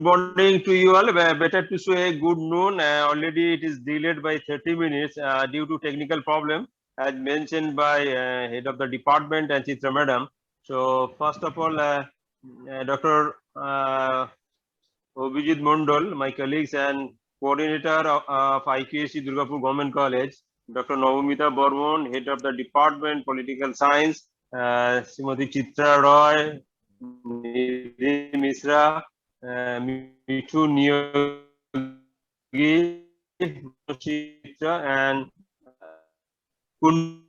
morning to you all. Better to say good noon. Already it is delayed by 30 minutes due to technical problem, as mentioned by head of the department and Chitra madam. So first of all, Dr. Obhijit Mondal, my colleagues and coordinator of IQAC Durgapur Government College, Dr. Navamita Bormon, head of the department, political science, Srimati Chitra Roy, Nidhi Misra, Mithu Niyogi, Chitra, and Kun,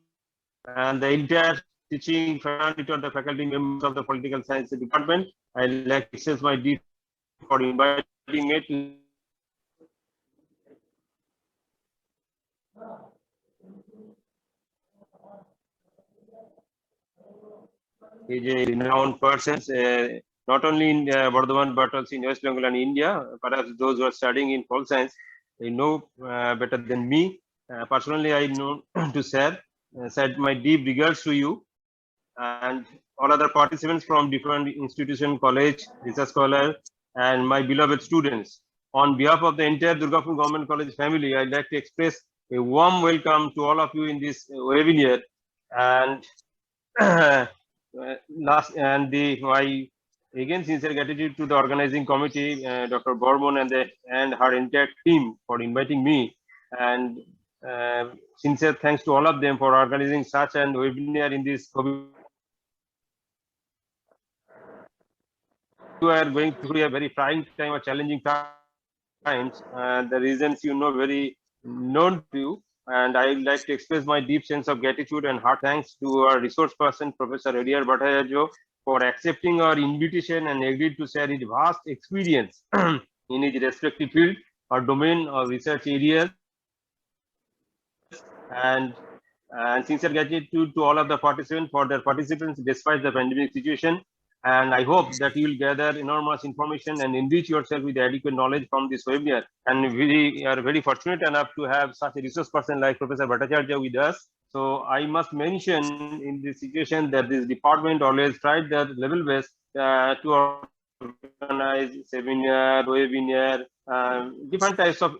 and the entire teaching fraternity of the faculty members of the political science department. I like to express my deep for inviting me to is a renowned person, not only in Bardhaman but also in West Bengal and India. Perhaps those who are studying in pol science, they know better than me. Personally, I know to share, said my deep regards to you and all other participants from different institution, college, research scholar, and my beloved students. On behalf of the entire Durgapur Government College family, I'd like to express a warm welcome to all of you in this webinar. And my again sincere gratitude to the organizing committee, Dr. Bormon and her entire team for inviting me, and sincere thanks to all of them for organizing such an webinar in this COVID. You are going through a very trying time or challenging times. The reasons you know very known to you. And I would like to express my deep sense of gratitude and heart thanks to our resource person, Professor Ediyar Bhattacharya, for accepting our invitation and agreed to share his vast experience in his respective field or domain or research areas. And sincere gratitude to all of the participants for their participants despite the pandemic situation. And I hope that you will gather enormous information and enrich yourself with adequate knowledge from this webinar. And we are very fortunate enough to have such a resource person like Professor Bhattacharya with us. So I must mention in this situation that this department always tried their level best to organize seminar, webinar, different types of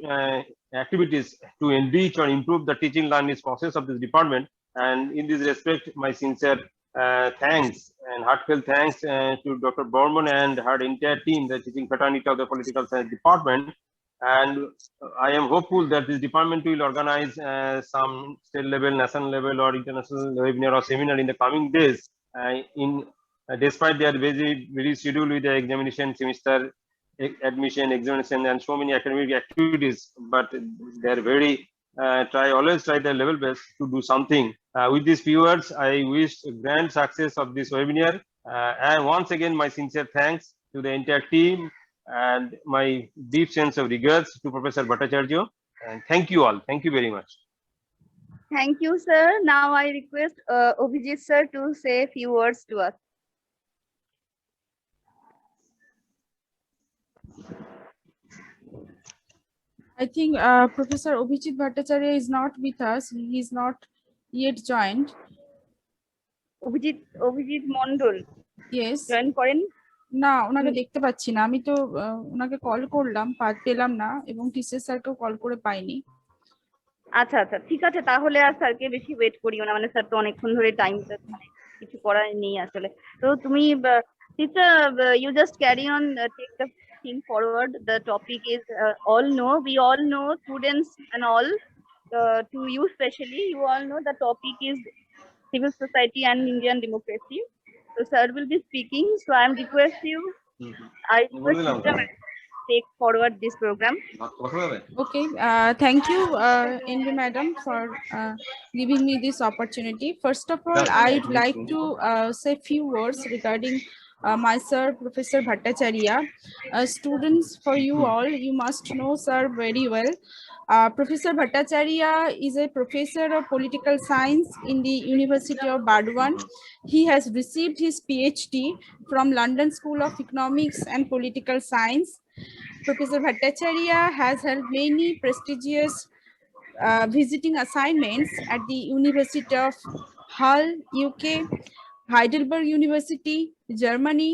activities to enrich or improve the teaching learning process of this department. And in this respect, my sincere thanks and heartfelt thanks to Dr. Bormon and her entire team, the teaching fraternity of the political science department. And I am hopeful that this department will organize some state level, national level, or international webinar or seminar in the coming days. Despite their very schedule with the examination semester, admission, examination, and so many academic activities, but they're very always try their level best to do something. With these few words, I wish grand success of this webinar. And once again, my sincere thanks to the entire team and my deep sense of regards to Professor Bhattacharya. And thank you all. Thank you very much. Thank you, sir. Now I request Obhijit sir to say a few words to us. I think Professor Obhijit Bhattacharya is not with us. He is not yet joined. Obhijit Mondal. Yes. Join করেন? না, ওনাকে দেখতে পাচ্ছি না। আমি তো ওনাকে call করলাম, পেলাম না, এবং টিসিএস স্যারকেও কল করে পাইনি। আচ্ছা আচ্ছা, ঠিক আছে, তাহলে আর স্যারকে বেশি ওয়েট করিও না, মানে স্যার তো অনেকক্ষণ ধরে টাইম কিছু করার নেই আসলে। তো তুমি you just carry on, take the thing forward. The topic is we all know students and all, to you especially, you all know the topic is civil society and Indian democracy. So sir will be speaking, so I am request you, I request you to take forward this program. Okay, thank you, NV madam, for giving me this opportunity. First of all, I'd like to say few words regarding my sir, Professor Bhattacharya. Students, for you all, you must know sir very well. Professor Bhattacharya is a professor of political science in the University of Burdwan. He has received his PhD from London School of Economics and Political Science. Professor Bhattacharya has held many prestigious visiting assignments at the University of Hull, UK, Heidelberg University, Germany,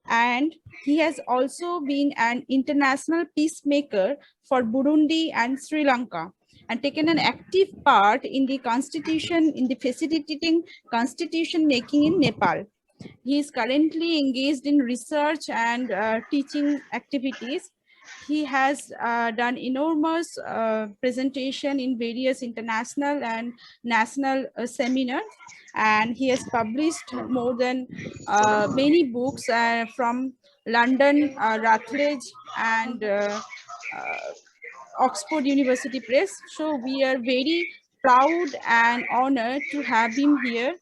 and he has also been an international peacemaker for Burundi and Sri Lanka, and taken an active part in the facilitating constitution making in Nepal. He is currently engaged in research and teaching activities. He has done enormous presentation in various international and national seminars, and he has published more than many books from London, Routledge, and Oxford University Press. So we are very proud and honored to have him here.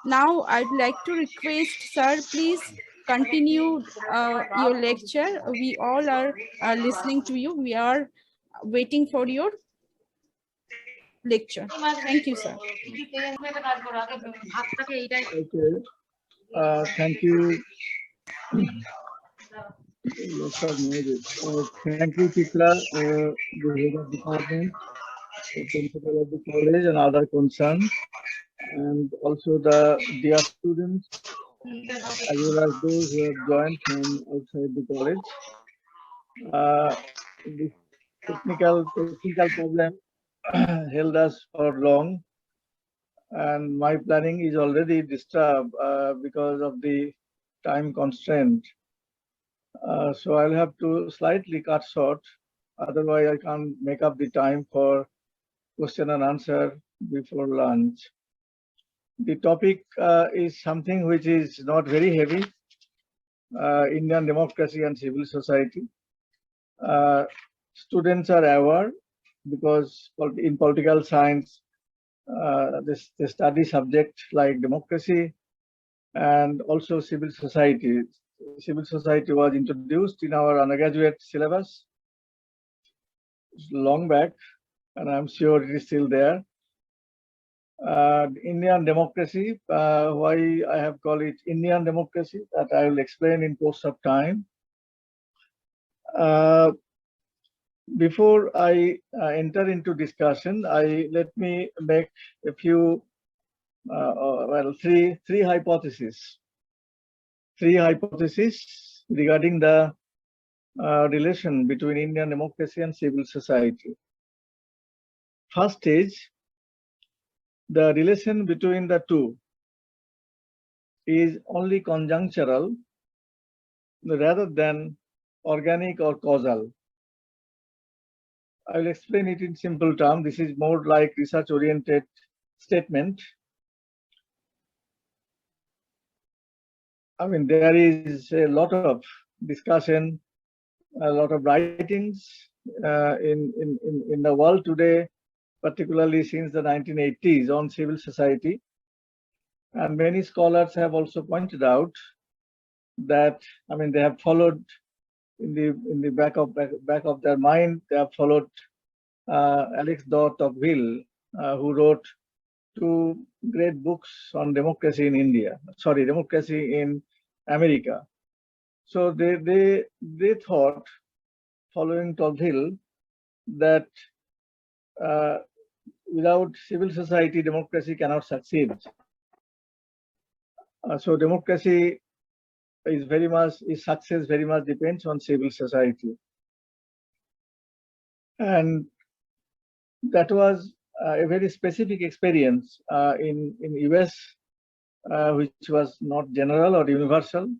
Now I'd like to request, sir, please continue your lecture. We all are listening to you. We are waiting for your lecture. Thank you, sir. Okay. Thank you. Thank you, Chitra, the head of department, the principal of the college, and other concerned, and also the dear students, as well as those who have joined from outside the college. This technical problem held us for long, and my planning is already disturbed because of the time constraint. So I'll have to slightly cut short, otherwise I can't make up the time for question and answer before lunch. The topic is something which is not very heavy, Indian democracy and civil society. Students are aware because in political science, they study subjects like democracy and also civil society. Civil society was introduced in our undergraduate syllabus long back, and I'm sure it is still there. Indian democracy, why I have called it Indian democracy, that I will explain in course of time. Before I enter into discussion, let me make a few, three hypotheses. Three hypotheses regarding the relation between Indian democracy and civil society. First is the relation between the two is only conjunctural rather than organic or causal. I will explain it in simple terms. This is more like research-oriented statement. I mean, there is a lot of discussion, a lot of writings in the world today, particularly since the 1980s, on civil society. And many scholars have also pointed out that, I mean, they have followed in the back of their mind, they have followed Alex de Tocqueville, who wrote two great books on democracy in India, sorry, democracy in America. So they thought, following Tocqueville, that without civil society, democracy cannot succeed. So democracy its success very much depends on civil society. And that was a very specific experience in US, which was not general or universal,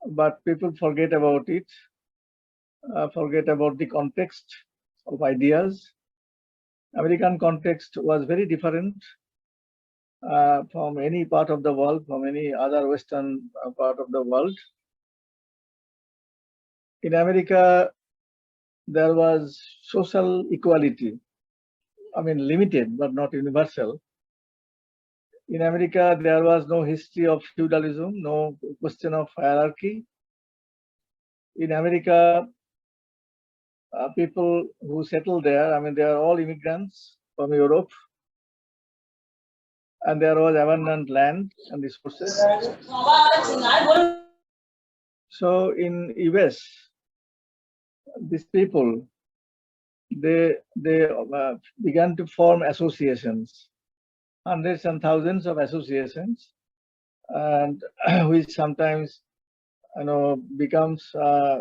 but people forget about it, forget about the context of ideas. American context was very different from any part of the world, from any other Western part of the world. In America, there was social equality. I mean, limited, but not universal. In America, there was no history of feudalism, no question of hierarchy. In America, people who settled there, I mean, they are all immigrants from Europe. And there was abundant land and resources. So in US, these people, they began to form associations, hundreds and thousands of associations, and which sometimes becomes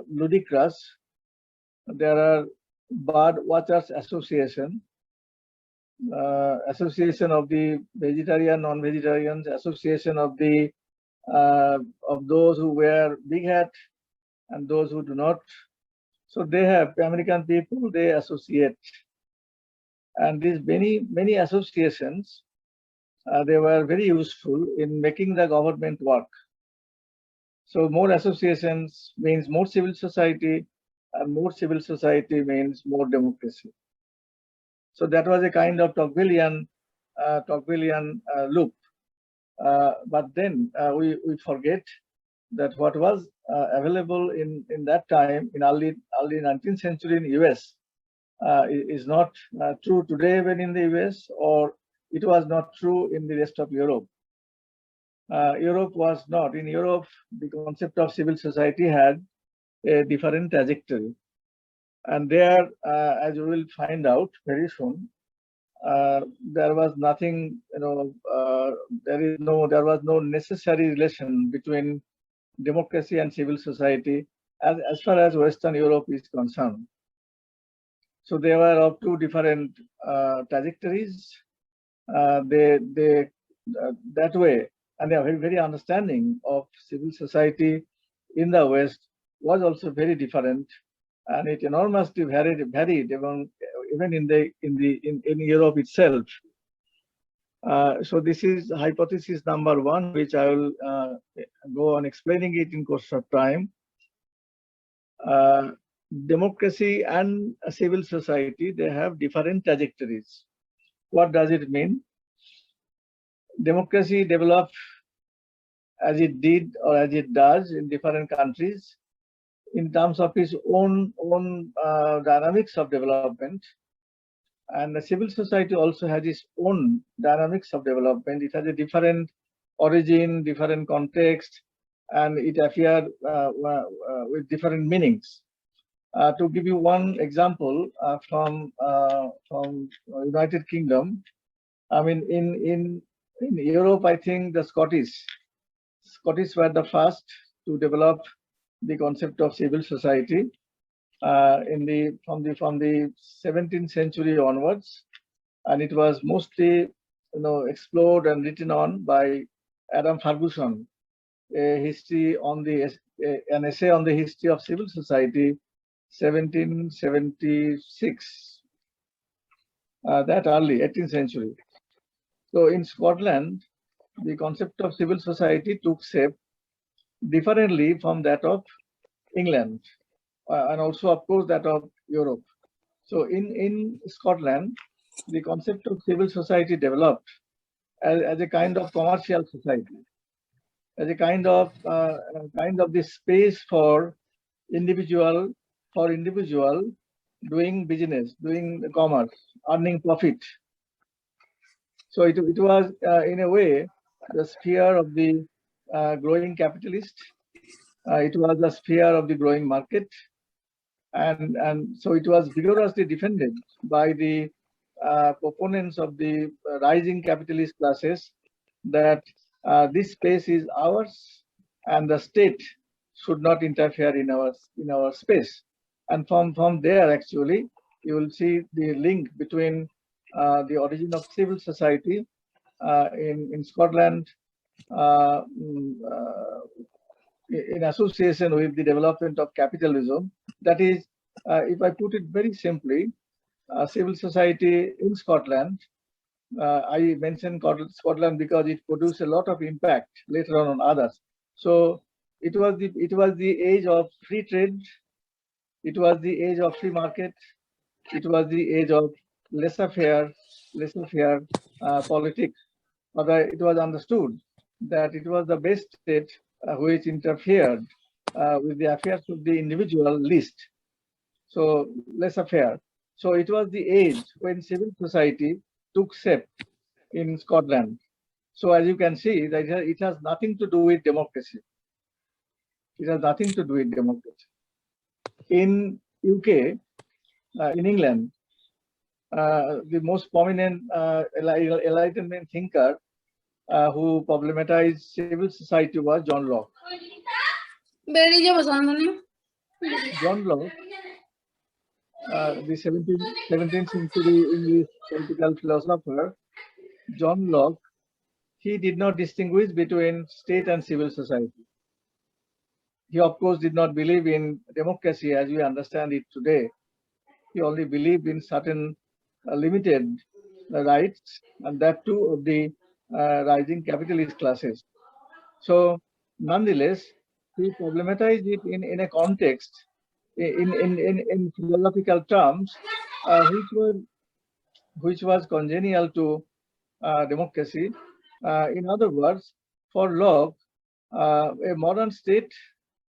ludicrous. There are bird watchers association, association of the vegetarian, non-vegetarians, association of the of those who wear big hat and those who do not. So they have American people, they associate, and these many associations, they were very useful in making the government work. So more associations means more civil society, and more civil society means more democracy. So that was a kind of Tocquevillian loop. But then we forget that what was available in that time in early 19th century in US is not true today when in the US, or it was not true in the rest of Europe. Europe was not. In Europe, the concept of civil society had a different trajectory. And there, as you will find out very soon, there was nothing, there was no necessary relation between democracy and civil society as far as Western Europe is concerned. So they were of two different trajectories. That way, and their very understanding of civil society in the West was also very different, and it enormously varied even in Europe itself. So this is hypothesis number one, which I will go on explaining it in course of time. Democracy and civil society, they have different trajectories. What does it mean? Democracy developed as it did or as it does in different countries in terms of its own dynamics of development. And the civil society also has its own dynamics of development. It has a different origin, different context, and it appears with different meanings. To give you one example from United Kingdom, I mean, in Europe, I think the Scottish were the first to develop the concept of civil society from the 17th century onwards, and it was mostly explored and written on by Adam Ferguson, an essay on the history of civil society, 1776, that early 18th century. So in Scotland, the concept of civil society took shape differently from that of England, and also, of course, that of Europe. So in Scotland, the concept of civil society developed as a kind of commercial society, as a kind of the space for individual doing business, doing commerce, earning profit. So it was in a way the sphere of the growing capitalist. It was the sphere of the growing market, and so it was vigorously defended by the proponents of the rising capitalist classes that this space is ours, and the state should not interfere in our space. And from there, actually, you will see the link between the origin of civil society in Scotland in association with the development of capitalism. That is, if I put it very simply, civil society in Scotland, I mentioned Scotland because it produced a lot of impact later on others. So it was the age of free trade, it was the age of free market, it was the age of laissez-faire politics. But it was understood that it was the best state which interfered with the affairs of the individual least. So laissez-faire. So it was the age when civil society took shape in Scotland. So as you can see, that it has nothing to do with democracy. It has nothing to do with democracy. In UK, in England, the most prominent Enlightenment thinker who problematized civil society was John Locke. John Locke, the 17th century English political philosopher, John Locke, he did not distinguish between state and civil society. He, of course, did not believe in democracy as we understand it today. He only believed in certain limited rights, and that too of the rising capitalist classes. So, nonetheless, he problematized it in a context, in philosophical terms, which was congenial to democracy. In other words, for Locke, a modern state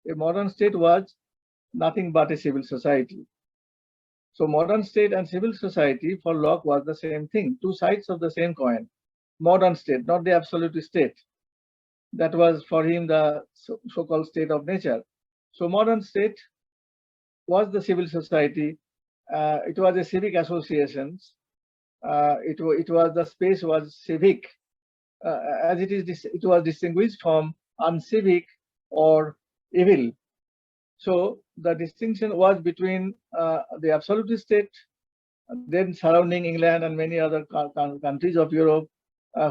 was nothing but a civil society. So modern state and civil society for Locke was the same thing, two sides of the same coin. Modern state, not the absolute state. That was for him the so-called state of nature. So modern state was the civil society. It was a civic associations. It was the space was civic, as it was distinguished from uncivic or evil. So the distinction was between the absolute state, then surrounding England and many other countries of Europe,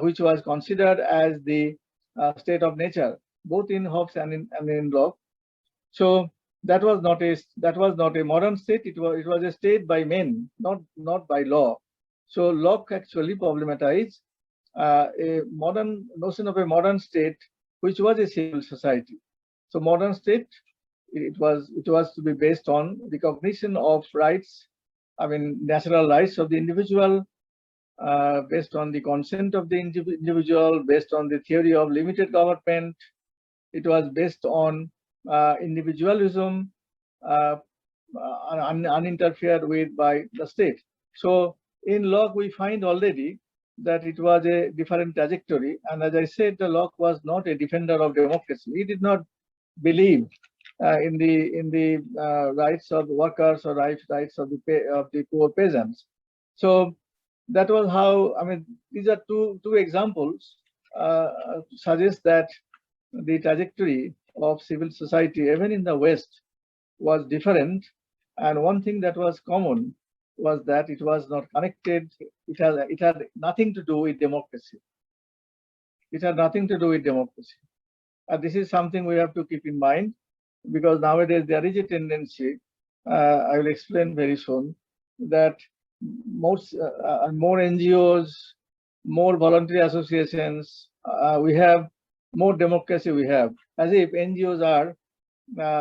which was considered as the state of nature, both in Hobbes and in Locke. So that was not a modern state. It was a state by men, not by law. So Locke actually problematized a modern notion of a modern state, which was a civil society. So modern state, it was to be based on recognition of rights, I mean natural rights of the individual, based on the consent of the individual, based on the theory of limited government. It was based on individualism, uninterfered with by the state. So in Locke, we find already that it was a different trajectory. And as I said, Locke was not a defender of democracy. He did not believe in the rights of workers or rights of the poor peasants. So that was how, I mean, these are two examples suggest that the trajectory of civil society, even in the West, was different. And one thing that was common was that it was not connected. It had nothing to do with democracy. It had nothing to do with democracy. And this is something we have to keep in mind, because nowadays there is a tendency, I will explain very soon, that more NGOs, more voluntary associations, we have more democracy we have, as if NGOs are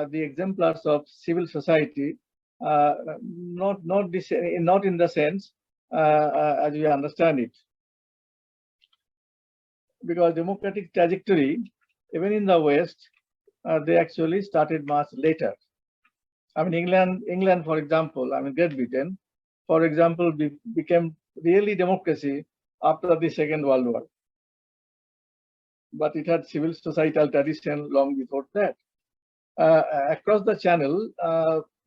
the exemplars of civil society, not in the sense as we understand it. Because democratic trajectory, even in the West, they actually started much later. I mean, England, for example, I mean, Great Britain, for example, became really democracy after the Second World War. But it had civil societal tradition long before that. Across the channel,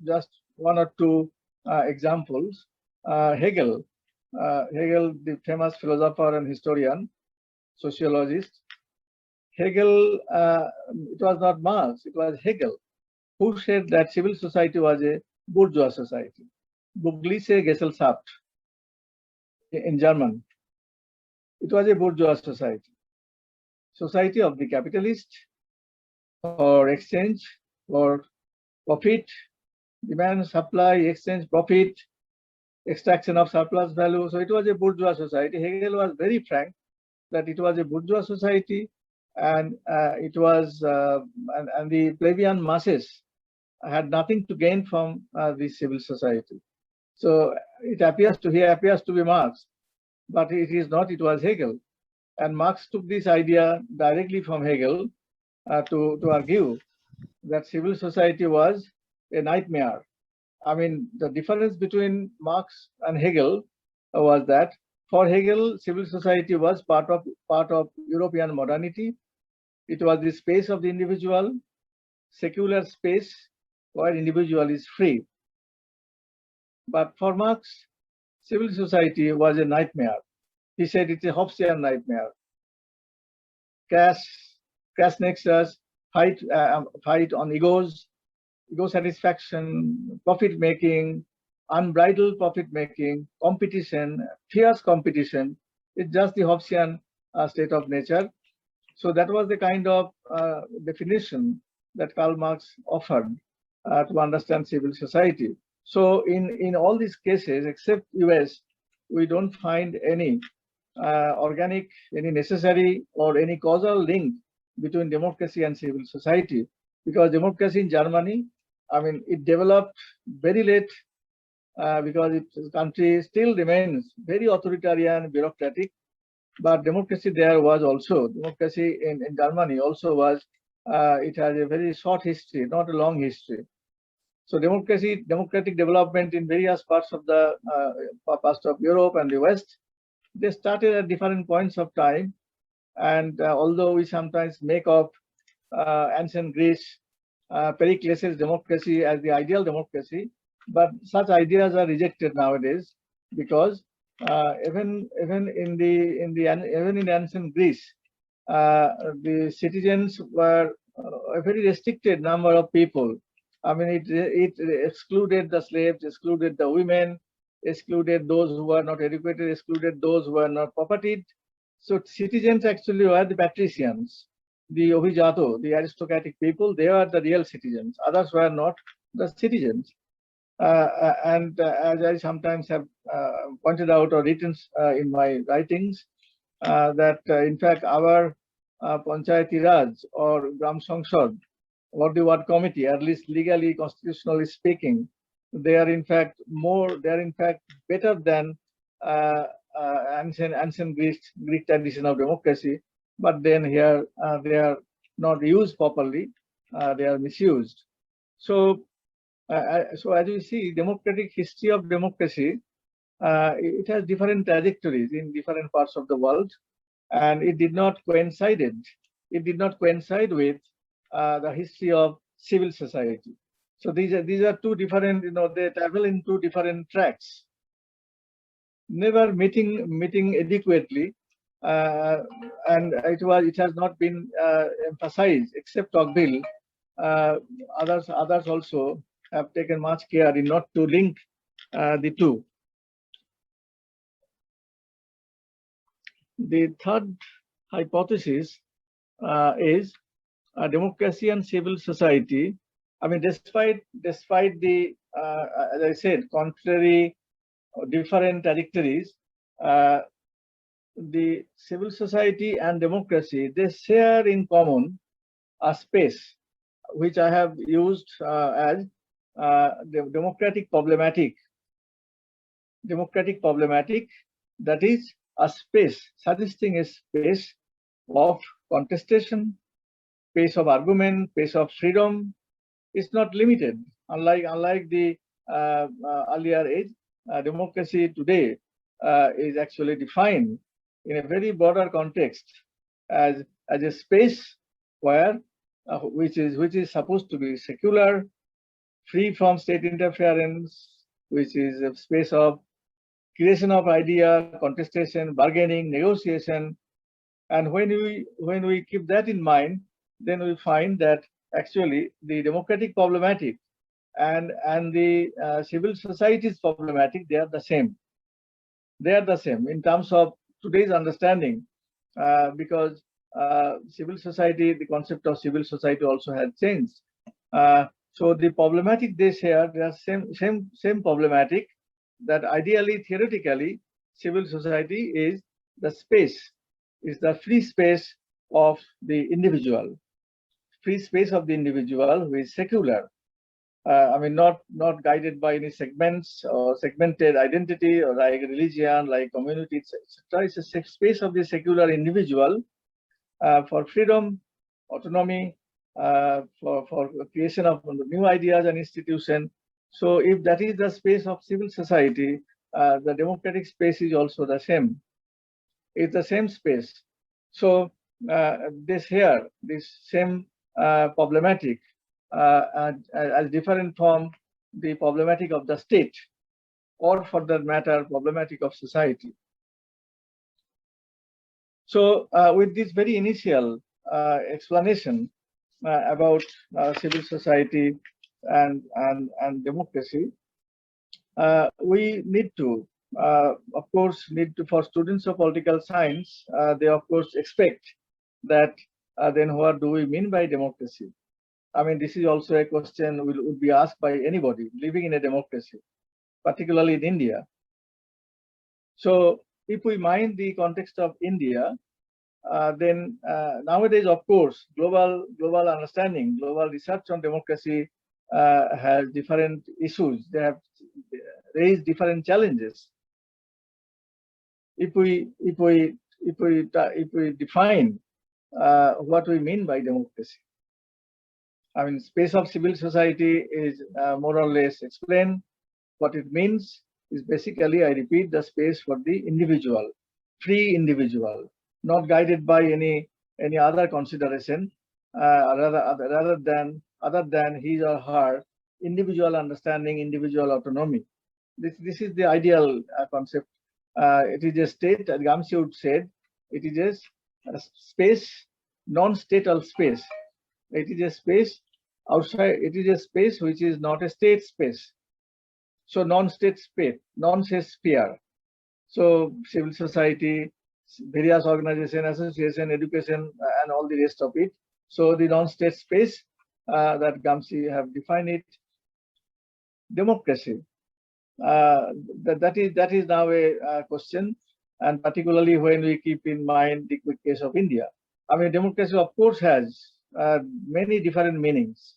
just one or two examples. Hegel, the famous philosopher and historian, sociologist. Hegel, it was not Marx, it was Hegel who said that civil society was a bourgeois society. Bürgerliche Gesellschaft in German. It was a bourgeois society. Society of the capitalist, or exchange, or profit, demand, supply, exchange, profit, extraction of surplus value. So it was a bourgeois society. Hegel was very frank that it was a bourgeois society, and it was and the plebeian masses had nothing to gain from the civil society. So it appears to be Marx, but it is not. It was Hegel, and Marx took this idea directly from Hegel to argue that civil society was a nightmare. I mean, the difference between Marx and Hegel was that for Hegel, civil society was part of European modernity. It was the space of the individual, secular space where individual is free. But for Marx, civil society was a nightmare. He said it's a Hobbesian nightmare. Crass nexus, fight on egos, ego satisfaction, profit making, unbridled profit making, competition, fierce competition. It's just the Hobbesian state of nature. So that was the kind of definition that Karl Marx offered to understand civil society. So in all these cases, except US, we don't find any organic, any necessary or any causal link between democracy and civil society. Because democracy in Germany, I mean, it developed very late because the country still remains very authoritarian, bureaucratic. But democracy there was also, democracy in Germany also was, it has a very short history, not a long history. So democratic development in various parts of Europe and the West, they started at different points of time. And although we sometimes make of ancient Greece, Pericles' democracy as the ideal democracy, but such ideas are rejected nowadays because even in ancient Greece, the citizens were a very restricted number of people. I mean, it excluded the slaves, excluded the women, excluded those who were not educated, excluded those who were not propertied. So citizens actually were the patricians, the Obijato, the aristocratic people. They are the real citizens. Others were not the citizens. And as I sometimes have pointed out or written in my writings, that in fact our Panchayati Raj or Gram Sangsad or the ward committee, at least legally, constitutionally speaking, they are in fact better than ancient Greek tradition of democracy. But then here they are not used properly; they are misused. So as you see, democratic history of democracy, it has different trajectories in different parts of the world, and it did not coincide with the history of civil society. So these are two different, they travel in two different tracks, never meeting adequately, and it has not been emphasized except Tocqueville. Others also have taken much care in not to link the two. The third hypothesis is democracy and civil society. I mean, despite the, as I said, contrary or different trajectories, the civil society and democracy, they share in common a space, which I have used as the democratic problematic. Democratic problematic, that is a space, suggesting a space of contestation, space of argument, space of freedom. It's not limited. Unlike the earlier age, democracy today is actually defined in a very broader context as a space where which is supposed to be secular, free from state interference, which is a space of creation of idea, contestation, bargaining, negotiation. And when we keep that in mind, then we find that actually the democratic problematic and the civil society's problematic, they are the same. They are the same in terms of today's understanding, because civil society, the concept of civil society also has changed. So the problematic they share, they are same problematic, that ideally, theoretically, civil society is the space, is the free space of the individual, free space of the individual who is secular. I mean, not guided by any segments or segmented identity or like religion, like community, etc. It's a safe space of the secular individual for freedom, autonomy, for creation of new ideas and institutions. So if that is the space of civil society, the democratic space is also the same. It's the same space. So this same problematic as different from the problematic of the state, or for that matter, problematic of society. So with this very initial explanation, about civil society and democracy, we need to, of course, for students of political science, they of course expect that then what do we mean by democracy? I mean, this is also a question would be asked by anybody living in a democracy, particularly in India. So if we mind the context of India, then nowadays, of course, global understanding, global research on democracy has different issues. They have raised different challenges. If we define what we mean by democracy, I mean, space of civil society is more or less explained. What it means is basically, I repeat, the space for the individual, free individual, not guided by any other consideration, other than his or her individual understanding, individual autonomy. This is the ideal concept. It is a state, as Gramsci would said, it is a space, non-statal space. It is a space outside, it is a space which is not a state space. So non-state space, non-state sphere. So civil society, various organization, association, education, and all the rest of it. So the non-state space that Gramsci have defined it. Democracy. That is now a question, and particularly when we keep in mind the case of India. I mean, democracy, of course, has many different meanings.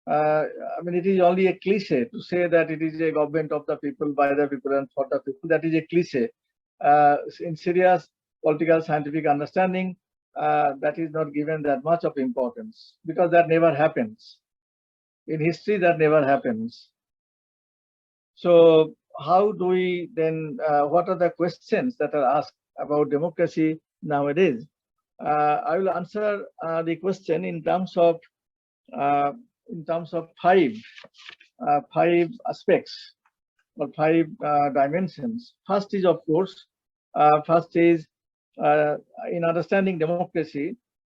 I mean, it is only a cliche to say that it is a government of the people, by the people, and for the people. That is a cliche. In serious political scientific understanding, that is not given that much of importance, because that never happens. In history, that never happens. So how do we then, what are the questions that are asked about democracy nowadays? I will answer the question in terms of five aspects or five dimensions. First is, of course, in understanding democracy,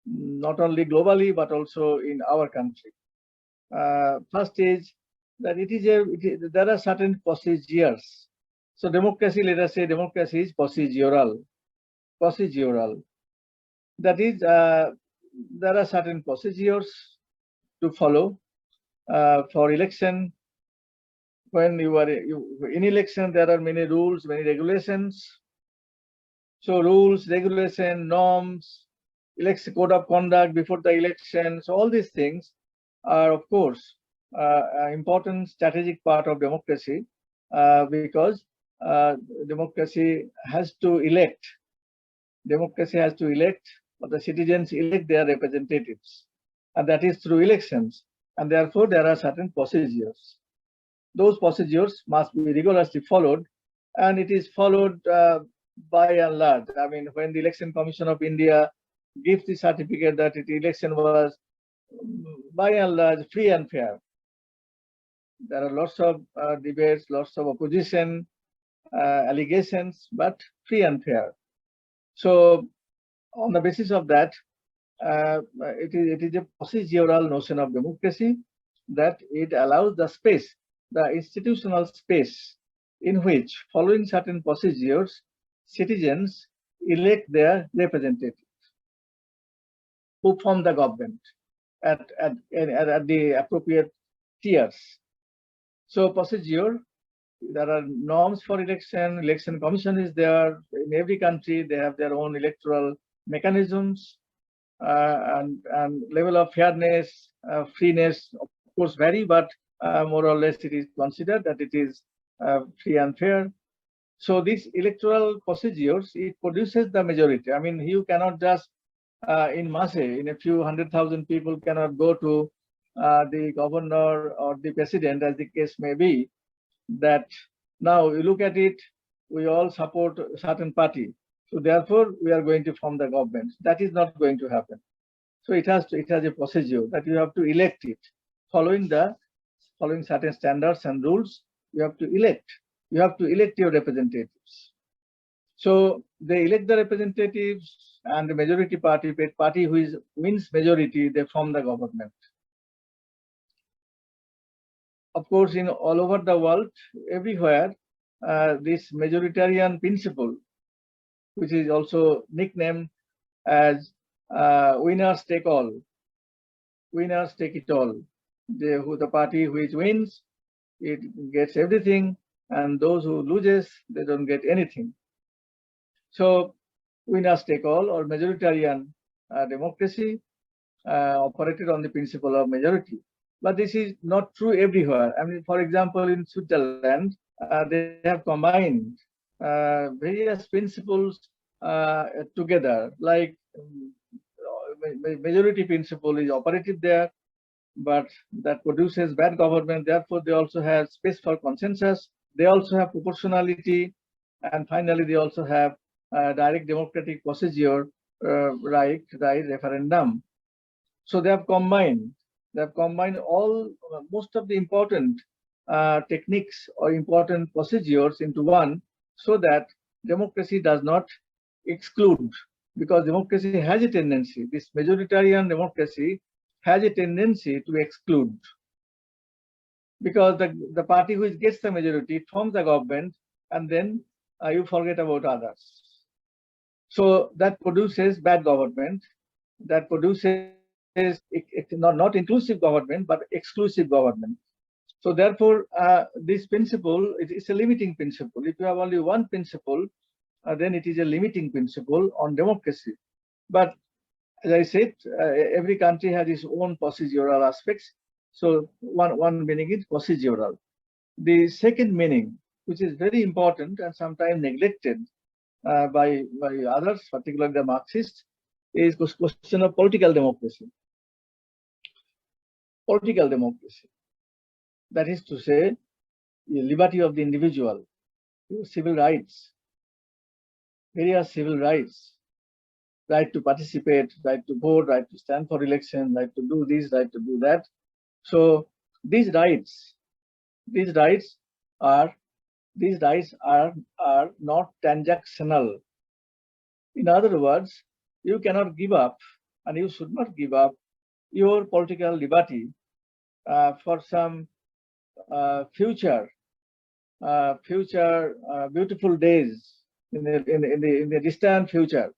not only globally but also in our country. First is that there are certain procedures. So democracy, let us say, democracy is procedural. That is, there are certain procedures to follow for election. When you are in election, there are many rules, many regulations. So rules, regulation, norms, election code of conduct before the election. So all these things are, of course, an important strategic part of democracy, because democracy has to elect. Democracy has to elect, or the citizens elect their representatives, and that is through elections. And therefore, there are certain procedures. Those procedures must be rigorously followed, and it is followed by and large. I mean, when the Election Commission of India gives the certificate that the election was by and large free and fair, there are lots of debates, lots of opposition, allegations, but free and fair. So on the basis of that, it is a procedural notion of democracy, that it allows the space, the institutional space, in which, following certain procedures, citizens elect their representatives who form the government at the appropriate tiers. So procedure, there are norms for election. Election commission is there. In every country, they have their own electoral mechanisms, and level of fairness, freeness, of course, vary, but more or less it is considered that it is free and fair. So these electoral procedures, it produces the majority. I mean, you cannot just in masse, in a few 100,000 people cannot go to the governor or the president, as the case may be, that now you look at it, we all support a certain party, so therefore we are going to form the government. That is not going to happen. So it has a procedure that you have to elect it, following certain standards and rules. You have to elect your representatives. So they elect the representatives, and the majority party who wins majority, they form the government. Of course, in all over the world, everywhere, this majoritarian principle, which is also nicknamed as winners take all, winners take it all. The party which wins, it gets everything, and those who loses, they don't get anything. So winners take all, or majoritarian democracy operated on the principle of majority. But this is not true everywhere. I mean, for example, in Switzerland, they have combined various principles together, like majority principle is operated there, but that produces bad government. Therefore, they also have space for consensus. They also have proportionality, and finally, they also have direct democratic procedure, right referendum. So they have combined. They have combined all most of the important techniques or important procedures into one, so that democracy does not exclude, because democracy has a tendency. This majoritarian democracy has a tendency to exclude, because the party which gets the majority forms the government, and then you forget about others. So that produces bad government, that produces not inclusive government, but exclusive government. So therefore, this principle is a limiting principle. If you have only one principle, then it is a limiting principle on democracy. But as I said, every country has its own procedural aspects. So one meaning is procedural. The second meaning, which is very important and sometimes neglected by others, particularly the Marxists, is question of political democracy. Political democracy. That is to say, the liberty of the individual, civil rights, various civil rights, right to participate, right to vote, right to stand for election, right to do this, right to do that. So these rights are not transactional. In other words, you cannot give up, and you should not give up your political liberty for some future beautiful days in the distant future.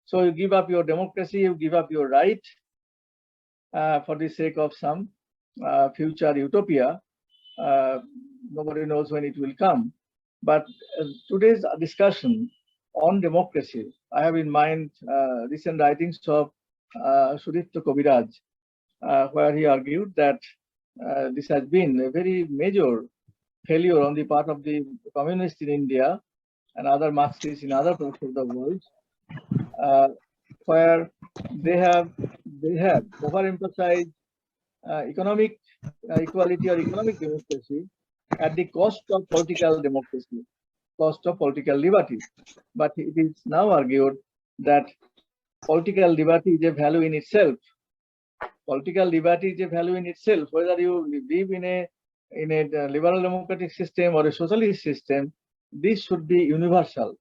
So you give up your democracy, you give up your right for the sake of some future utopia. Nobody knows when it will come. But today's discussion on democracy, I have in mind recent writings of Sudipto Kaviraj, where he argued that this has been a very major failure on the part of the communists in India and other Marxists in other parts of the world, where they have overemphasized economic equality or economic democracy at the cost of political democracy, cost of political liberty. But it is now argued that political liberty is a value in itself. Political liberty is a value in itself. Whether you live in a liberal democratic system or a socialist system, this should be universal.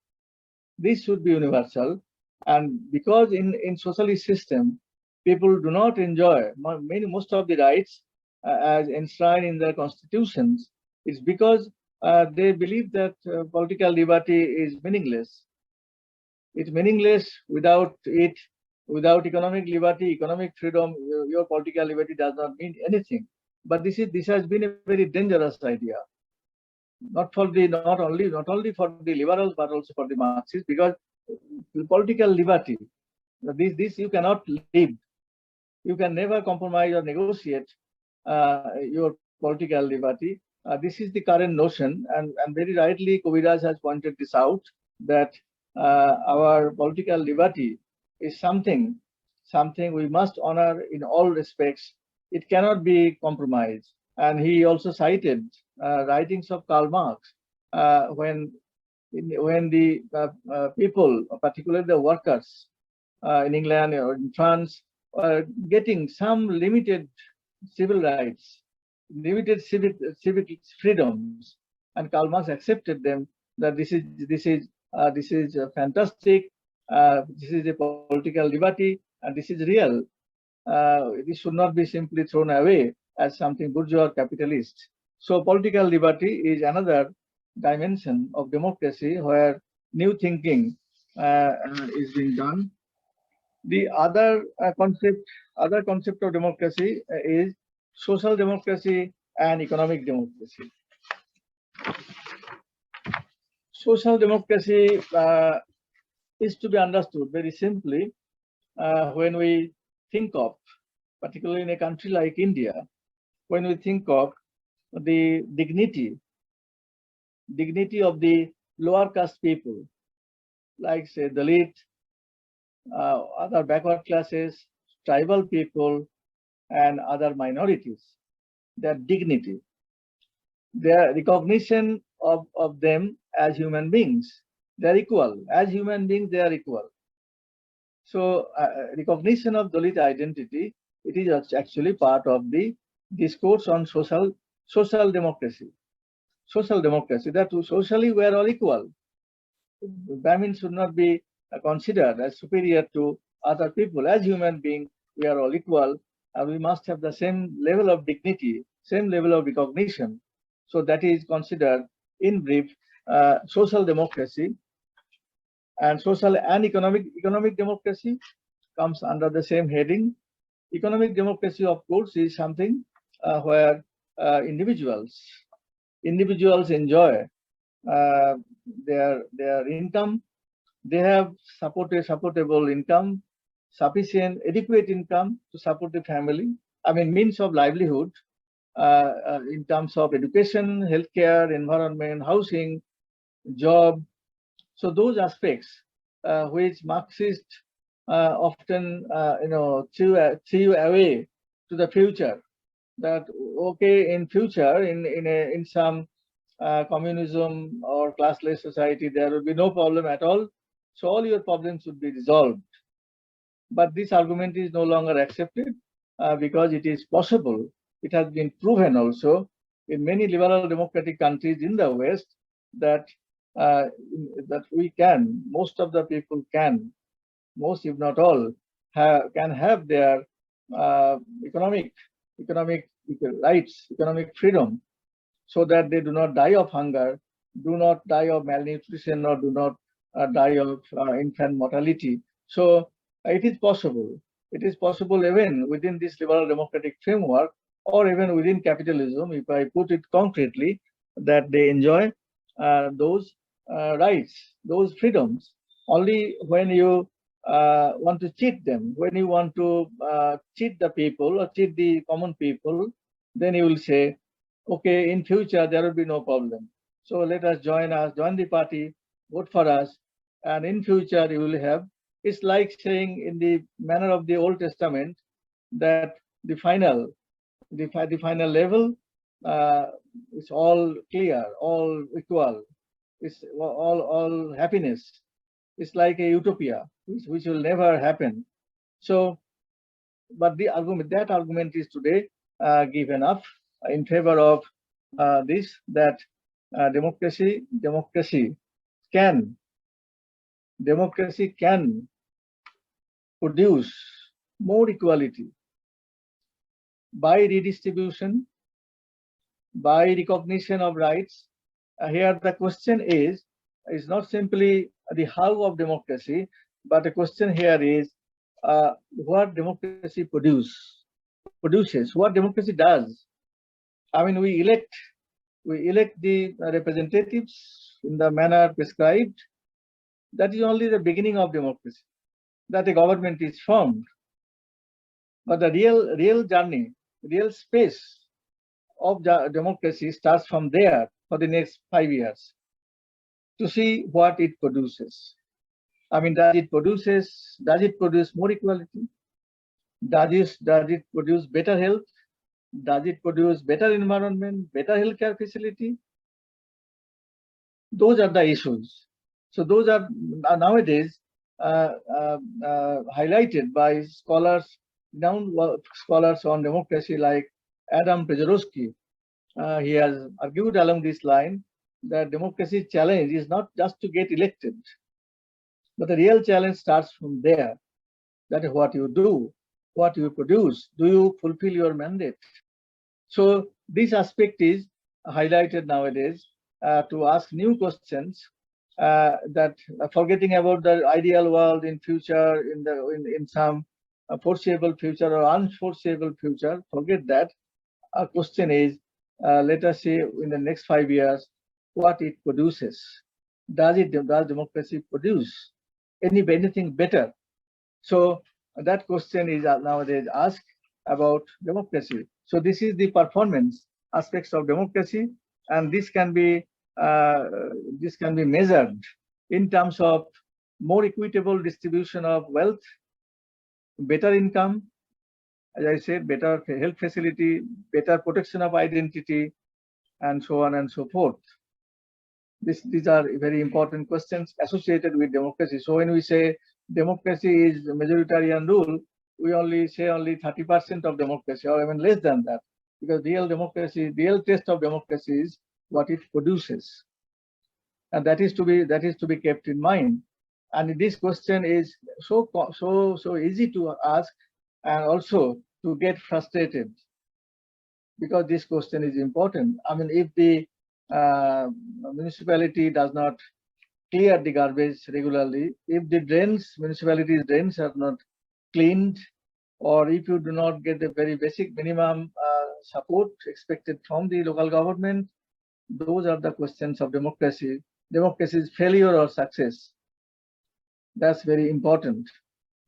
This should be universal. And because in socialist system, people do not enjoy most of the rights as enshrined in their constitutions, it's because they believe that political liberty is meaningless. It's meaningless without it. Without economic liberty, economic freedom, your political liberty does not mean anything. But this has been a very dangerous idea, not only for the liberals, but also for the Marxists, because political liberty, this you cannot live. You can never compromise or negotiate your political liberty. This is the current notion, and very rightly Kaviraj has pointed this out, that our political liberty is something we must honor in all respects. It cannot be compromised. And he also cited writings of Karl Marx, when the people, particularly the workers in England or in France, are getting some limited civil rights, limited civic freedoms, and Karl Marx accepted them, that this is this is fantastic, this is a political liberty, and this is real. This should not be simply thrown away as something bourgeois capitalist. So political liberty is another dimension of democracy where new thinking is being done. The other concept of democracy is social democracy and economic democracy. Social democracy is to be understood very simply when we think of, particularly in a country like India, when we think of the dignity of the lower caste people, like say Dalit, other backward classes, tribal people, and other minorities, their dignity, their recognition of them as human beings. They're equal. As human beings, they are equal. So recognition of Dalit identity, it is actually part of the discourse on social democracy. Social democracy, that socially we are all equal. Brahmins should not be considered as superior to other people. As human beings, we are all equal, and we must have the same level of dignity, same level of recognition. So that is considered, in brief, social democracy. And social and economic democracy comes under the same heading. Economic democracy, of course, is something where individuals enjoy their income. They have supportable income, sufficient, adequate income to support the family. I mean, means of livelihood in terms of education, healthcare, environment, housing, job. So those aspects which Marxists often throw away to the future. That okay, in future, in some communism or classless society, there will be no problem at all. So all your problems would be resolved. But this argument is no longer accepted because it is possible. It has been proven also in many liberal democratic countries in the West that we can, most of the people can, most if not all, can have their economic rights, economic freedom, so that they do not die of hunger, do not die of malnutrition, or do not die of infant mortality. So it is possible. It is possible even within this liberal democratic framework, or even within capitalism, if I put it concretely, that they enjoy those rights, those freedoms, only when you want to cheat them, when you want to cheat the people or cheat the common people, then you will say, okay, in future there will be no problem. So let us join the party, vote for us, and in future you will have. It's like saying in the manner of the Old Testament that the final level is all clear, all equal, it's all happiness. It's like a utopia, which will never happen. So, but that argument is today given up in favor of this, that democracy can produce more equality by redistribution, by recognition of rights. Here the question is not simply the how of democracy, but the question here is what democracy produces, what democracy does. I mean, we elect the representatives in the manner prescribed. That is only the beginning of democracy, that a government is formed. But the real journey, real space of the democracy starts from there for the next 5 years, to see what it produces. I mean, does it produce more equality? Does it produce better health? Does it produce better environment, better healthcare facility? Those are the issues. So those are nowadays highlighted by scholars, renowned scholars on democracy like Adam Przeworski. He has argued along this line that democracy challenge is not just to get elected, but the real challenge starts from there. That is what you do, what you produce. Do you fulfill your mandate? So this aspect is highlighted nowadays to ask new questions that forgetting about the ideal world in future, in some foreseeable future or unforeseeable future, forget that. Our question is, let us say in the next 5 years, what it produces. Does democracy produce anything better? So that question is nowadays asked about democracy. So this is the performance aspects of democracy, and this can be measured in terms of more equitable distribution of wealth, better income, as I said, better health facility, better protection of identity, and so on and so forth. These are very important questions associated with democracy. So when we say democracy is majoritarian rule, we only say 30% of democracy, or even less than that, because real democracy, real test of democracy is what it produces, and that is to be kept in mind. And this question is so easy to ask, and also to get frustrated, because this question is important. I mean, if the municipality does not clear the garbage regularly, if the municipalities' drains are not cleaned, or if you do not get the very basic minimum support expected from the local government, those are the questions of democracy. Democracy's failure or success. That's very important.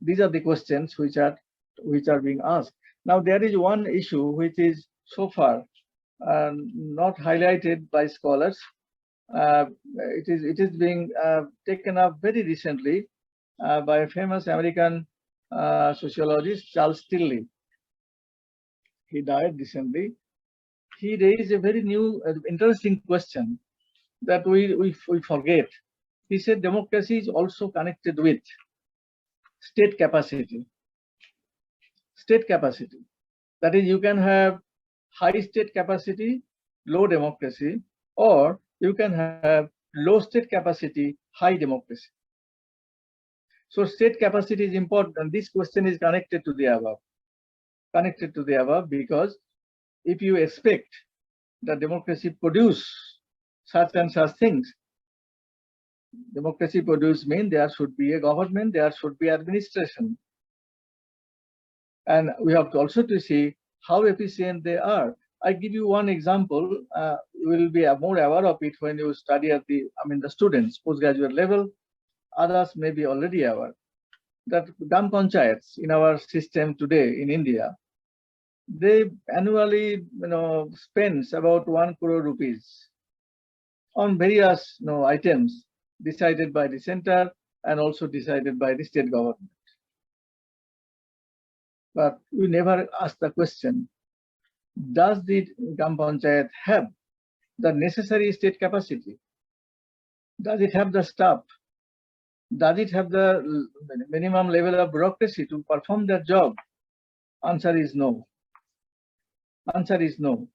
These are the questions which are being asked. Now, there is one issue which is so far not highlighted by scholars. It is being taken up very recently by a famous American sociologist, Charles Tilly. He died recently. He raised a very new, interesting question that we forget. He said democracy is also connected with state capacity. State capacity. That is, you can have high state capacity, low democracy, or you can have low state capacity, high democracy. So state capacity is important, and this question is connected to the above. Connected to the above, because if you expect that democracy produce such and such things, democracy produce mean there should be a government, there should be administration. And we have also to see how efficient they are. I give you one example. You will be more aware of it when you study at the students, postgraduate level. Others may be already aware that Gram Panchayats in our system today in India, they annually spends about 1 crore rupees on various items decided by the center and also decided by the state government. But we never ask the question, does the Gram Panchayat have the necessary state capacity? Does it have the staff? Does it have the minimum level of bureaucracy to perform their job? Answer is no. Answer is no.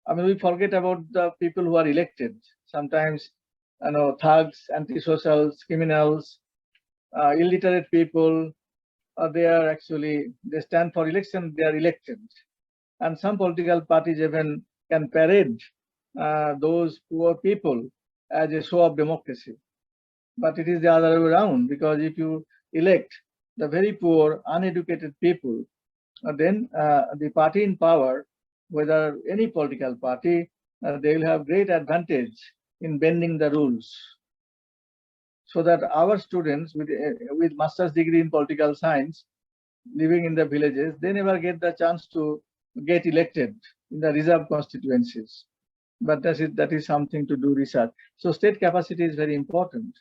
I mean, we forget about the people who are elected. Sometimes, thugs, antisocials, criminals, illiterate people, they stand for election, they are elected. And some political parties even can parade those poor people as a show of democracy. But it is the other way around, because if you elect the very poor, uneducated people, then the party in power, whether any political party, they will have great advantage in bending the rules. So that our students with master's degree in political science, living in the villages, they never get the chance to get elected in the reserved constituencies. But that is something to do research. So state capacity is very important.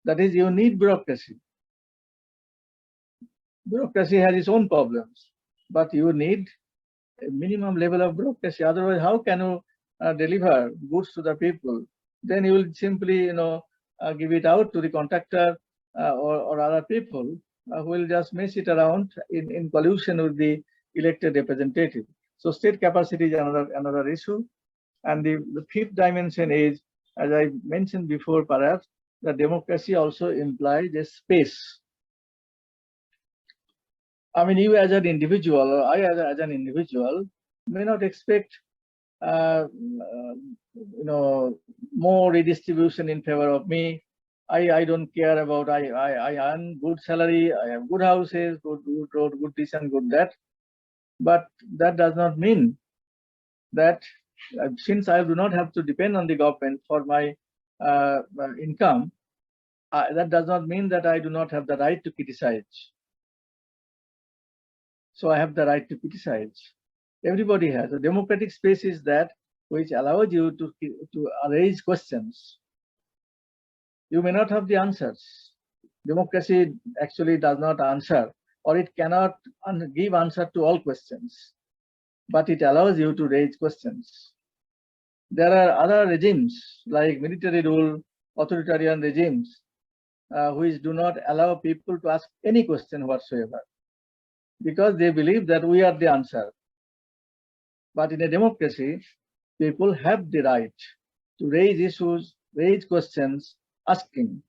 That is, you need bureaucracy. Bureaucracy has its own problems, but you need a minimum level of bureaucracy. Otherwise, how can you deliver goods to the people? Then you will simply, give it out to the contractor or other people who will just mess it around in collusion with the elected representative. So state capacity is another issue. And the fifth dimension is as I mentioned before, perhaps, that democracy also implies a space. I mean, you as an individual, or I as an individual, may not expect, more redistribution in favor of me. I don't care about, I earn good salary, I have good houses, good road, good this and good that. But that does not mean that since I do not have to depend on the government for my income, that does not mean that I do not have the right to criticize. So I have the right to criticize. Everybody has. A democratic space is that which allows you to raise questions. You may not have the answers. Democracy actually does not answer, or it cannot give answer to all questions, but it allows you to raise questions. There are other regimes like military rule, authoritarian regimes, which do not allow people to ask any question whatsoever, because they believe that we are the answer. But in a democracy, people have the right to raise issues, raise questions, asking.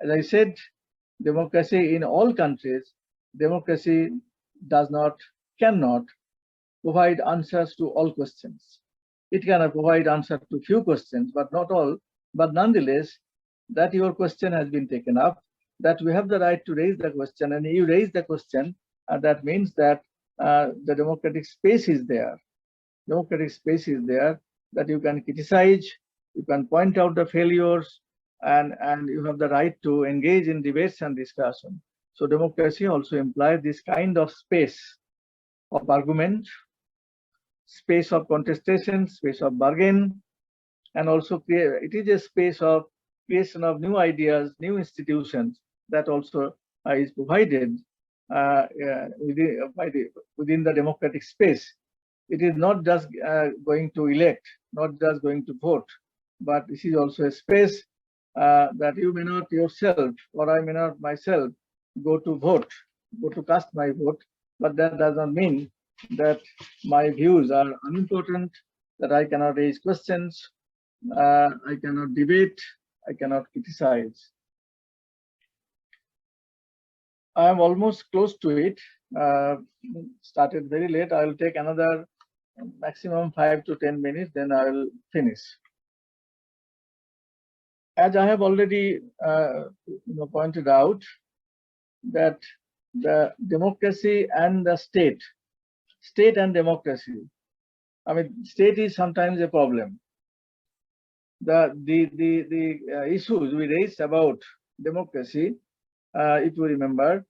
As I said, democracy in all countries, democracy cannot provide answers to all questions. It can provide answer to few questions, but not all. But nonetheless, that your question has been taken up, that we have the right to raise the question, and you raise the question, and that means that the democratic space is there. Democratic space is there that you can criticize, you can point out the failures, and you have the right to engage in debates and discussion. So democracy also implies this kind of space of argument, space of contestation, space of bargain, and also it is a space of creation of new ideas, new institutions that also is provided within the democratic space. It is not just going to elect, not just going to vote, but this is also a space that you may not yourself, or I may not myself, go to vote, go to cast my vote, but that does not mean that my views are unimportant, that I cannot raise questions, I cannot debate, I cannot criticize. I am almost close to it. Started very late. I will take another maximum 5 to 10 minutes, then I will finish. As I have already pointed out, that the democracy and the state and democracy, I mean, state is sometimes a problem. The issues we raised about democracy, if you remember,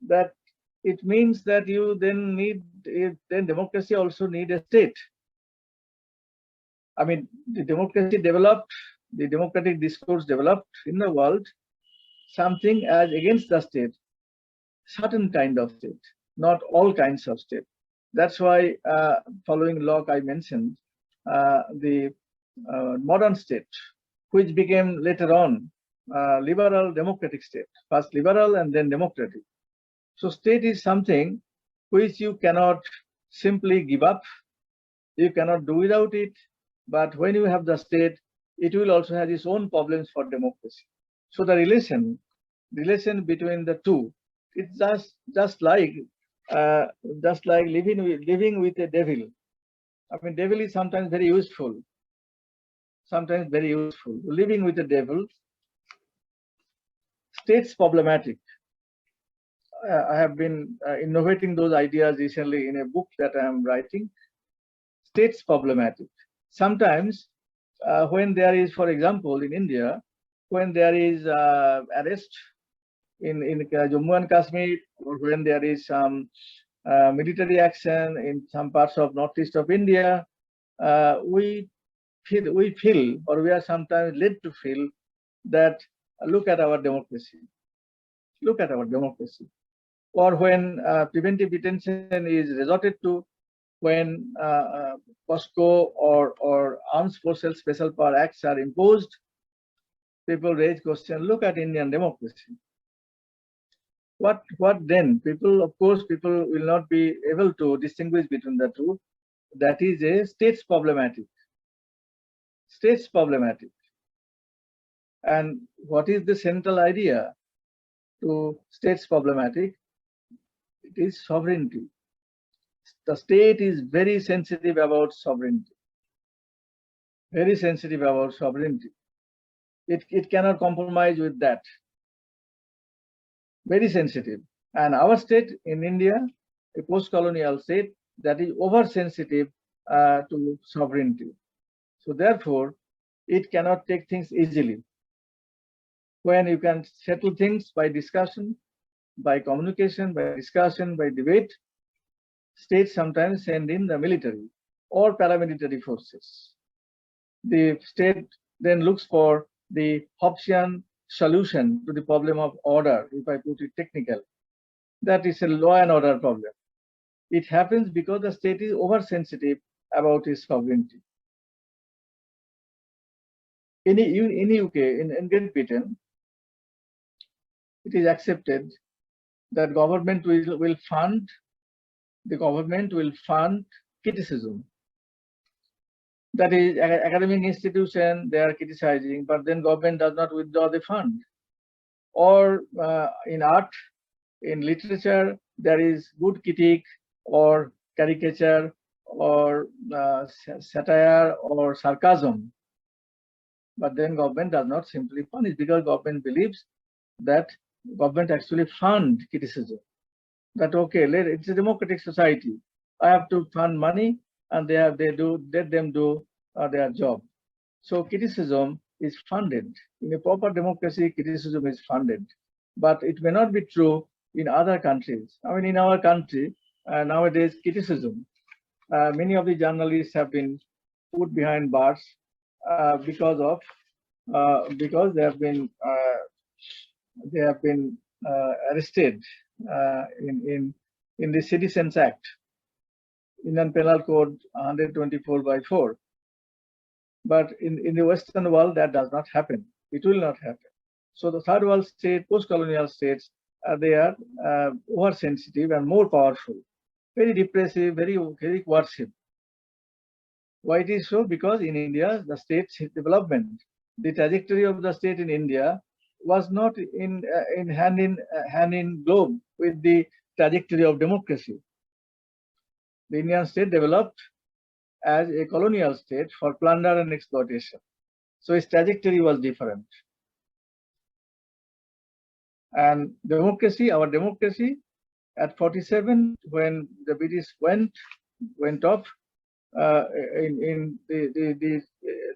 that it means that you then democracy also need a state. I mean, the democracy developed, the democratic discourse developed in the world something as against the state, certain kind of state, not all kinds of state. That's why following Locke, I mentioned the modern state, which became later on liberal democratic state, first liberal and then democratic. So state is something which you cannot simply give up, you cannot do without it, but when you have the state, it will also have its own problems for democracy. So the relation between the two, it's just like living with a devil. I mean, devil is sometimes very useful. Living with the devil, state's problematic. I have been innovating those ideas recently in a book that I am writing. State's problematic. Sometimes when there is, for example, in India, when there is arrest in Jammu and Kashmir, or when there is some military action in some parts of northeast of India, we feel, or we are sometimes led to feel that look at our democracy. Look at our democracy. Or when preventive detention is resorted to, when POSCO or Armed Forces Special Power Acts are imposed, people raise question, look at Indian democracy. What then? People will not be able to distinguish between the two. That is a state's problematic. states problematic. And what is the central idea to states problematic? It is sovereignty. The state is very sensitive about sovereignty. Very sensitive about sovereignty. It cannot compromise with that. Very sensitive. And our state in India, a post-colonial state, that is oversensitive to sovereignty. So therefore, it cannot take things easily. When you can settle things by discussion, by communication, by discussion, by debate, states sometimes send in the military or paramilitary forces. The state then looks for the Hobbesian solution to the problem of order, if I put it technical. That is a law and order problem. It happens because the state is oversensitive about its sovereignty. In UK, in Great Britain, it is accepted that government will fund criticism. That is, academic institution, they are criticizing, but then government does not withdraw the fund. Or in art, in literature, there is good critique or caricature or satire or sarcasm. But then government does not simply punish, because government believes that government actually fund criticism. That okay, it's a democratic society. I have to fund money, and let them do their job. So criticism is funded. In a proper democracy, criticism is funded. But it may not be true in other countries. I mean, in our country, nowadays, criticism, many of the journalists have been put behind bars because they have been arrested in the Citizens Act, Indian Penal Code 124/4. But in the Western world, that does not happen. It will not happen. So the third world state, post-colonial states, they are oversensitive and more powerful, very repressive, very coercive. Why it is so? Because in India, the state's development, the trajectory of the state in India was not hand in glove with the trajectory of democracy. The Indian state developed as a colonial state for plunder and exploitation. So its trajectory was different. And democracy, our democracy, at 47, when the British went off, in the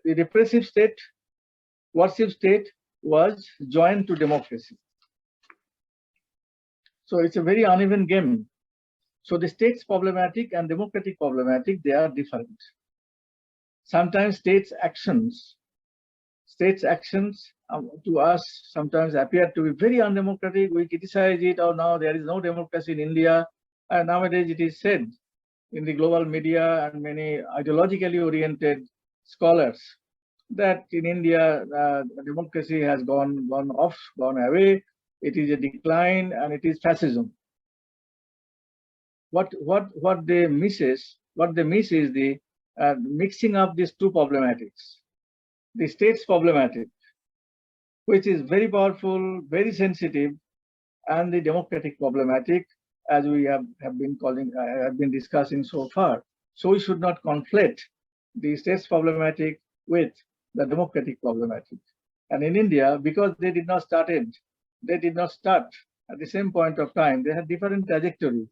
repressive state, coercive state was joined to democracy. So it's a very uneven game. So the state's problematic and democratic problematic, they are different. Sometimes states' actions to us sometimes appear to be very undemocratic. We criticize it, or now there is no democracy in India. And nowadays it is said in the global media and many ideologically oriented scholars that in India, democracy has gone away. It is a decline, and it is fascism. What they miss is the mixing up these two problematics. The state's problematic, which is very powerful, very sensitive, and the democratic problematic, as we have been discussing so far. So we should not conflate the state's problematic with the democratic problematic. And in India, because they did not start at the same point of time, they had different trajectories.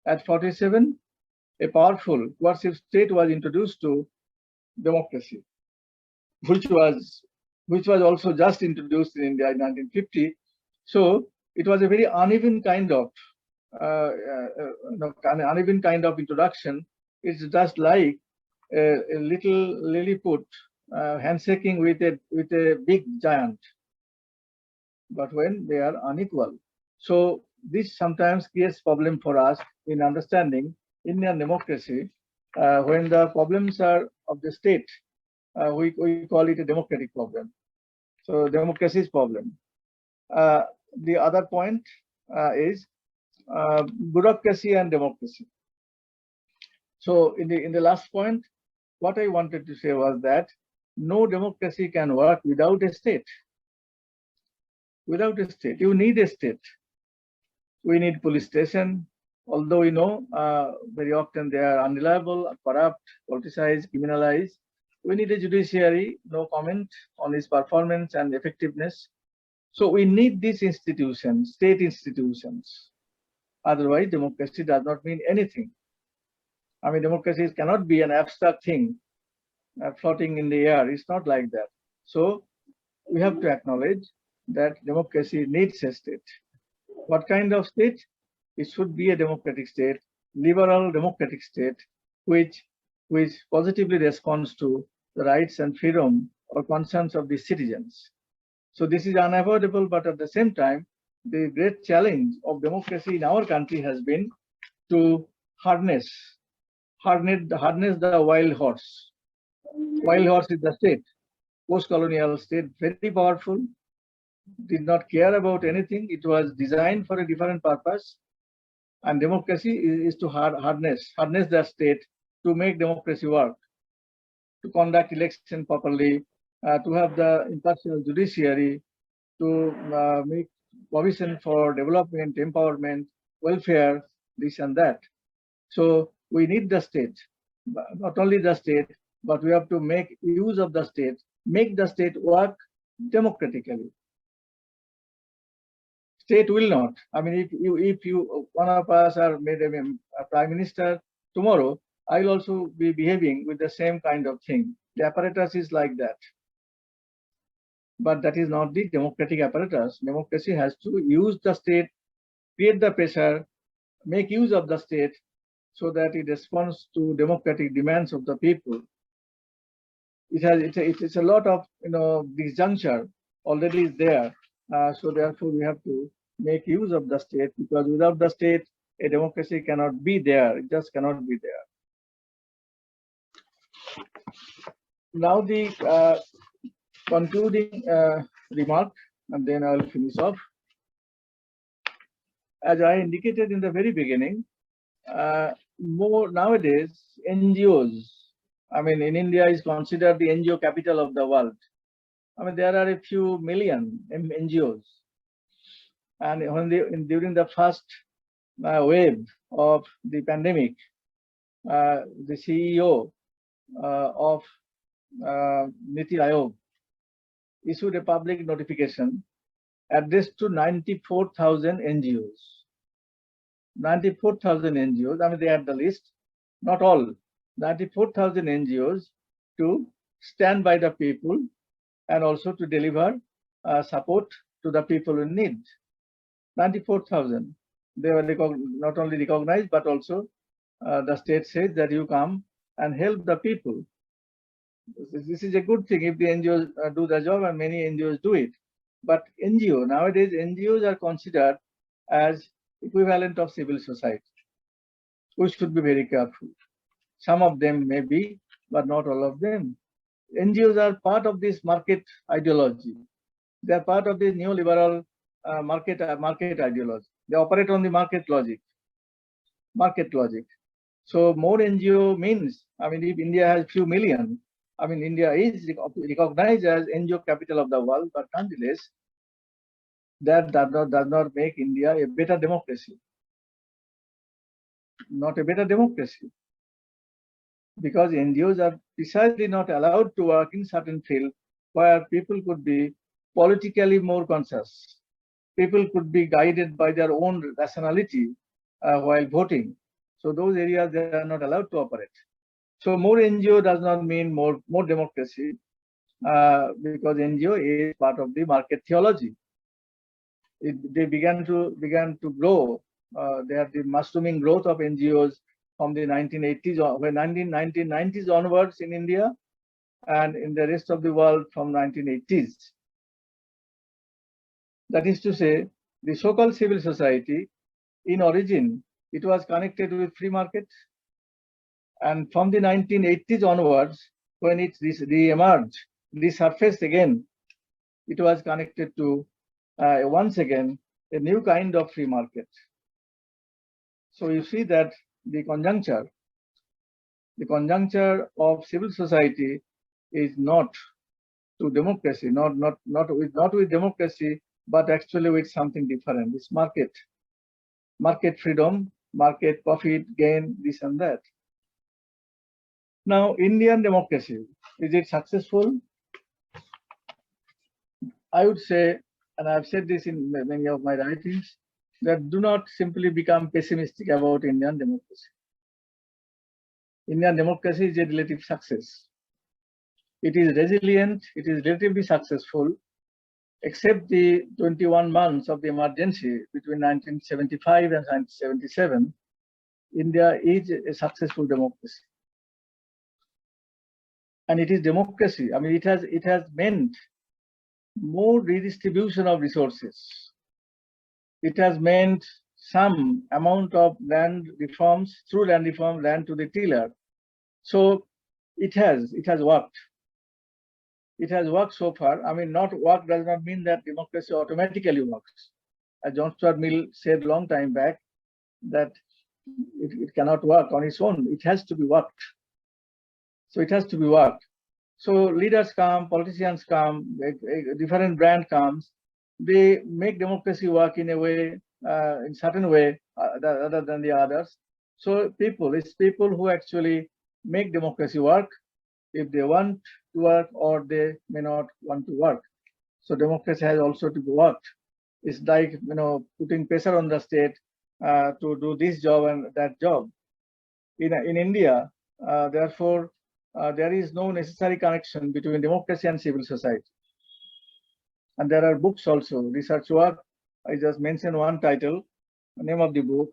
At 47, a powerful coercive state was introduced to democracy, which was also just introduced in India in 1950. So it was a very uneven kind of introduction. It's just like a little Lilliput handshaking with a big giant, but when they are unequal. So this sometimes creates problem for us in understanding Indian democracy. When the problems are of the state, we call it a democratic problem. So democracy's problem. The other point is bureaucracy and democracy. So in the last point, what I wanted to say was that no democracy can work without a state. Without a state, you need a state. We need police station, although we know very often they are unreliable, corrupt, politicized, criminalized. We need a judiciary, no comment on its performance and effectiveness. So we need these institutions, state institutions. Otherwise, democracy does not mean anything. I mean, democracy cannot be an abstract thing floating in the air. It's not like that. So we have to acknowledge that democracy needs a state. What kind of state? It should be a democratic state, liberal democratic state, which positively responds to the rights and freedom or concerns of the citizens. So this is unavoidable, but at the same time, the great challenge of democracy in our country has been to harness the wild horse. Wild horse is the state, post-colonial state, very powerful, did not care about anything. It was designed for a different purpose. And democracy is to harness the state to make democracy work, to conduct election properly, to have the impartial judiciary, to make provision for development, empowerment, welfare, this and that. So we need the state, not only the state, but we have to make use of the state, make the state work democratically. State will not. I mean, if you one of us are made a prime minister tomorrow, I will also be behaving with the same kind of thing. The apparatus is like that. But that is not the democratic apparatus. Democracy has to use the state, create the pressure, make use of the state so that it responds to democratic demands of the people. It's a lot of disjuncture already is there. So therefore, we have to make use of the state, because without the state, a democracy cannot be there. It just cannot be there. Now the concluding remark, and then I'll finish off. As I indicated in the very beginning, more nowadays NGOs. I mean, in India is considered the NGO capital of the world. I mean, there are a few million NGOs, and during the first wave of the pandemic, the CEO of Niti Aayog issued a public notification addressed to 94,000 NGOs. 94,000 NGOs. I mean, they had the list, not all. 94,000 NGOs to stand by the people and also to deliver support to the people in need. 94,000. They were not only recognized, but also the state says that you come and help the people. This is a good thing if the NGOs do the job, and many NGOs do it. But nowadays NGOs are considered as equivalent of civil society. We should be very careful. Some of them may be, but not all of them. NGOs are part of this market ideology. They are part of this neoliberal market ideology. They operate on the market logic. So more NGO means, I mean, if India has few million, I mean, India is recognized as NGO capital of the world, but nonetheless, that does not make India a better democracy. Not a better democracy. Because NGOs are precisely not allowed to work in certain fields where people could be politically more conscious. People could be guided by their own rationality while voting. So those areas they are not allowed to operate. So more NGO does not mean more democracy, because NGO is part of the market theology. They began to grow. They have the mushrooming growth of NGOs from the 1980s, when 1990s onwards in India, and in the rest of the world from 1980s. That is to say, the so-called civil society, in origin, it was connected with free market. And from the 1980s onwards, when it re-emerged, resurfaced again, it was connected to, once again, a new kind of free market. So you see that the conjuncture of civil society is not to democracy, not with democracy, but actually with something different. It's market freedom, market profit gain, this and that. Now, Indian democracy, is it successful? I would say, and I've said this in many of my writings, that do not simply become pessimistic about Indian democracy. Indian democracy is a relative success. It is resilient, it is relatively successful, except the 21 months of the emergency between 1975 and 1977, India is a successful democracy. And it is democracy. I mean, it has meant more redistribution of resources. It has meant some amount of land reforms, through land reform, land to the tiller. So it has worked. It has worked so far. I mean, not work does not mean that democracy automatically works. As John Stuart Mill said a long time back, that it cannot work on its own. It has to be worked. So it has to be worked. So leaders come, politicians come, a different brand comes. They make democracy work in a way, in certain way, other than the others. So it's people who actually make democracy work if they want to work or they may not want to work. So democracy has also to be worked. It's like, putting pressure on the state to do this job and that job. In India, therefore, there is no necessary connection between democracy and civil society. And there are books also, research work. I just mentioned one title, the name of the book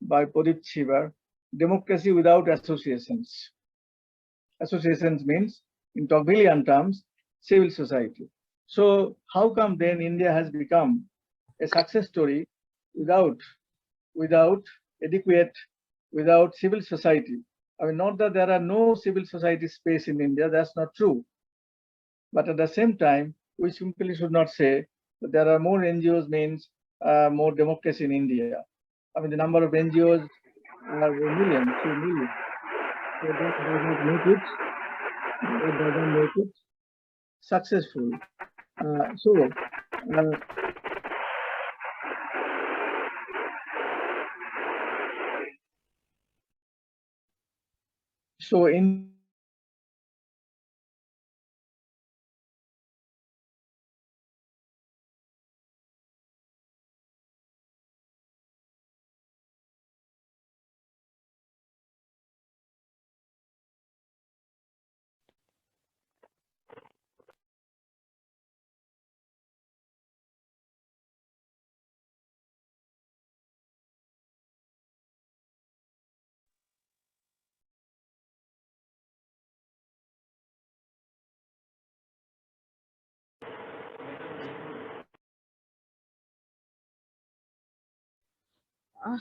by Pradip Chivar, Democracy Without Associations. Associations means, in Tocquevillian terms, civil society. So how come then India has become a success story without civil society? I mean, not that there are no civil society space in India, that's not true. But at the same time, we simply should not say that there are more NGOs means more democracy in India. I mean, the number of NGOs are 1 million, 2 million. So that does not make it, successful. So in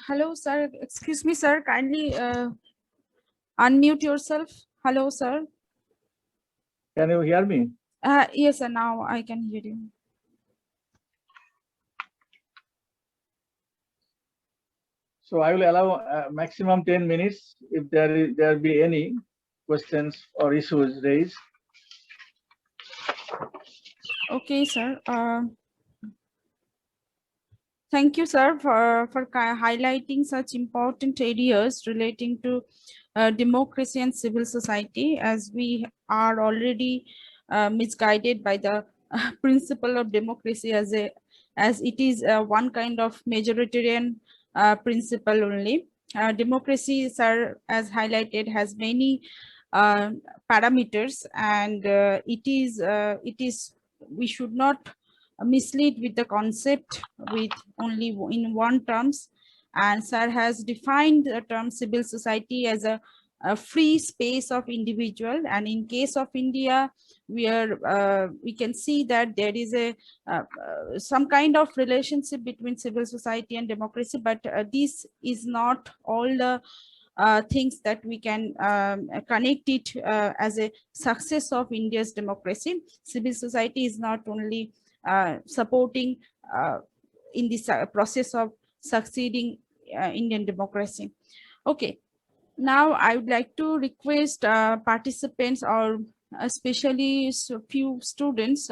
Hello, sir. Excuse me, sir. Kindly unmute yourself. Hello, sir. Can you hear me? Yes, sir. Now I can hear you. So I will allow maximum 10 minutes if there be any questions or issues raised. Okay, sir. Thank you, sir, for highlighting such important areas relating to democracy and civil society, as we are already misguided by the principle of democracy as it is one kind of majoritarian principle only. Democracy, sir, as highlighted, has many parameters, and it is we should not mislead with the concept with only in one terms. And sir has defined the term civil society as a free space of individual, and in case of India, we can see that there is a some kind of relationship between civil society and democracy, but this is not all the things that we can connect it as a success of India's democracy. Civil society is not only supporting in this process of succeeding Indian democracy. Okay, now I would like to request participants or especially few students.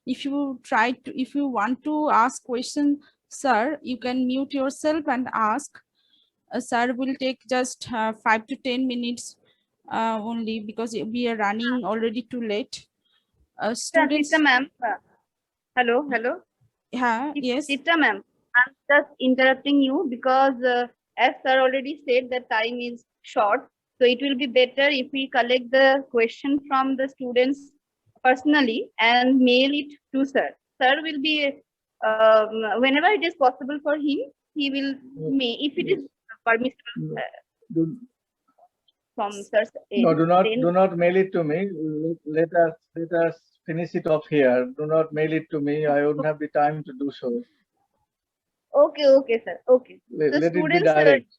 If you want to ask question, sir, you can mute yourself and ask. Sir will take just 5 to 10 minutes only, because we are running already too late. Students, Ma'am. Hello, hello. yes. Chitra ma'am, I'm just interrupting you because as sir already said, the time is short. So it will be better if we collect the question from the students personally and mail it to sir. Sir will be, whenever it is possible for him, he will, if it is permissible from sir's end. No, do not mail it to me. Let us finish it off here. Do not mail it to me. I wouldn't have the time to do so. Okay, sir. Okay. Let it be direct.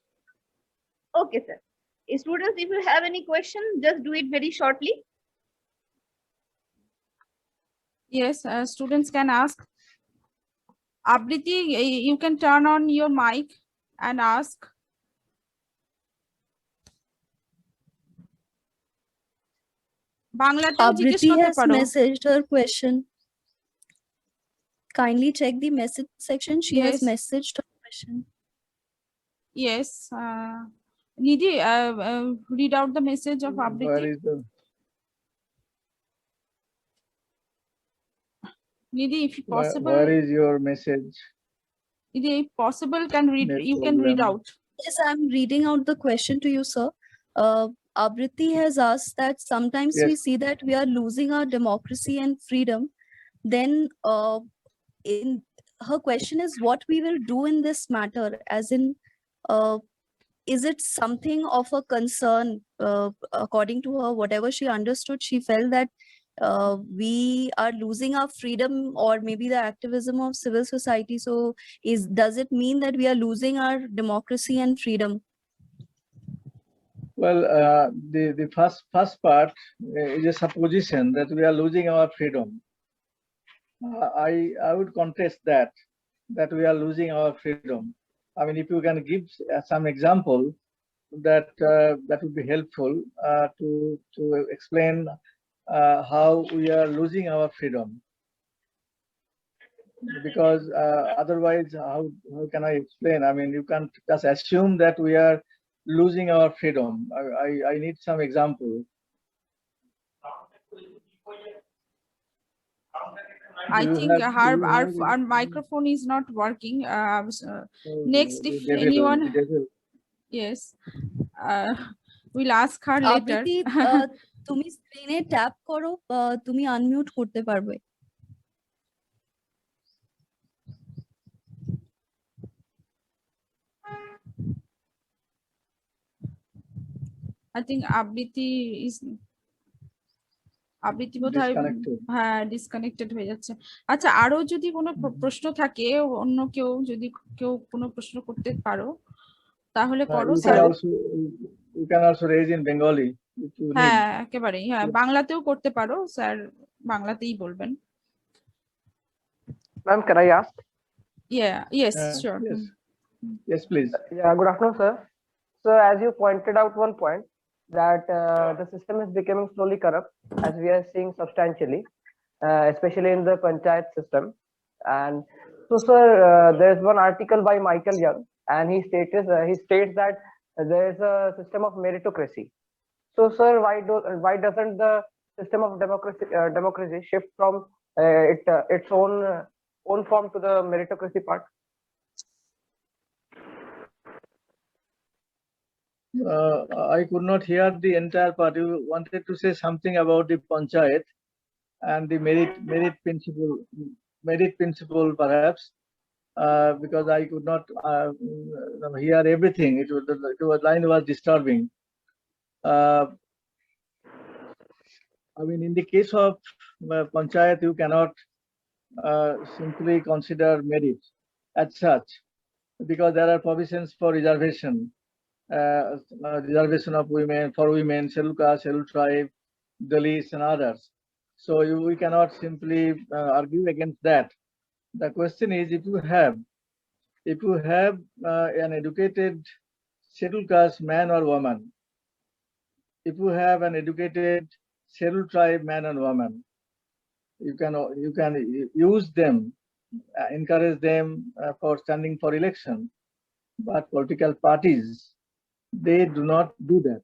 Okay, sir. Students, if you have any question, just do it very shortly. Yes, students can ask. Abriti, you can turn on your mic and ask. Abriti has messaged her question. Kindly check the message section. She has messaged her question. Yes. Nidhi, read out the message of Abriti. Where is the... Nidhi, if possible. Where is your message? Nidhi, if possible, you can read out. Yes, I'm reading out the question to you, sir. Abriti has asked that sometimes we see that we are losing our democracy and freedom. Then in her question is what we will do in this matter, as in is it something of a concern? According to her, whatever she understood, she felt that we are losing our freedom, or maybe the activism of civil society. So does it mean that we are losing our democracy and freedom? Well, the first part is a supposition that we are losing our freedom. I would contest that we are losing our freedom. I mean, if you can give some example, that would be helpful to explain how we are losing our freedom. Because otherwise, how can I explain? I mean, you can't just assume that we are losing our freedom. I need some example. I think our microphone is not working. Next, if anyone, yes, we'll ask her later. তুমি স্ক্রিনে tap করো, তুমি unmute করতে পারবে। I think Abriti বোধহয় disconnected হয়ে যাচ্ছে। আচ্ছা, আরো যদি কোনো প্রশ্ন থাকে, অন্য কেউ যদি কোনো প্রশ্ন করতে পারো তাহলে করো sir. You can also raise in Bengali. হ্যাঁ, একেবারেই, হ্যাঁ, বাংলাতেও করতে পারো স্যার, বাংলাতেই বলবেন। Ma'am, can I ask? Yes, sure. Yes, please. Yeah, good afternoon, sir. So as you pointed out one point, that the system is becoming slowly corrupt, as we are seeing substantially, especially in the panchayat system. And so, sir, there is one article by Michael Young, and he states that there is a system of meritocracy. So, sir, why doesn't the system of democracy shift from its own form to the meritocracy part? I could not hear the entire part. You wanted to say something about the panchayat and the merit principle perhaps, because I could not hear everything. The line was disturbing. I mean, in the case of panchayat, you cannot simply consider merit as such, because there are provisions for reservation. Reservation of women, for women, scheduled caste, scheduled tribe, Dalits, and others. So we cannot simply argue against that. The question is, if you have an educated scheduled caste man or woman, if you have an educated scheduled tribe man and woman. You can use them, encourage them for standing for election, but political parties, they do not do that.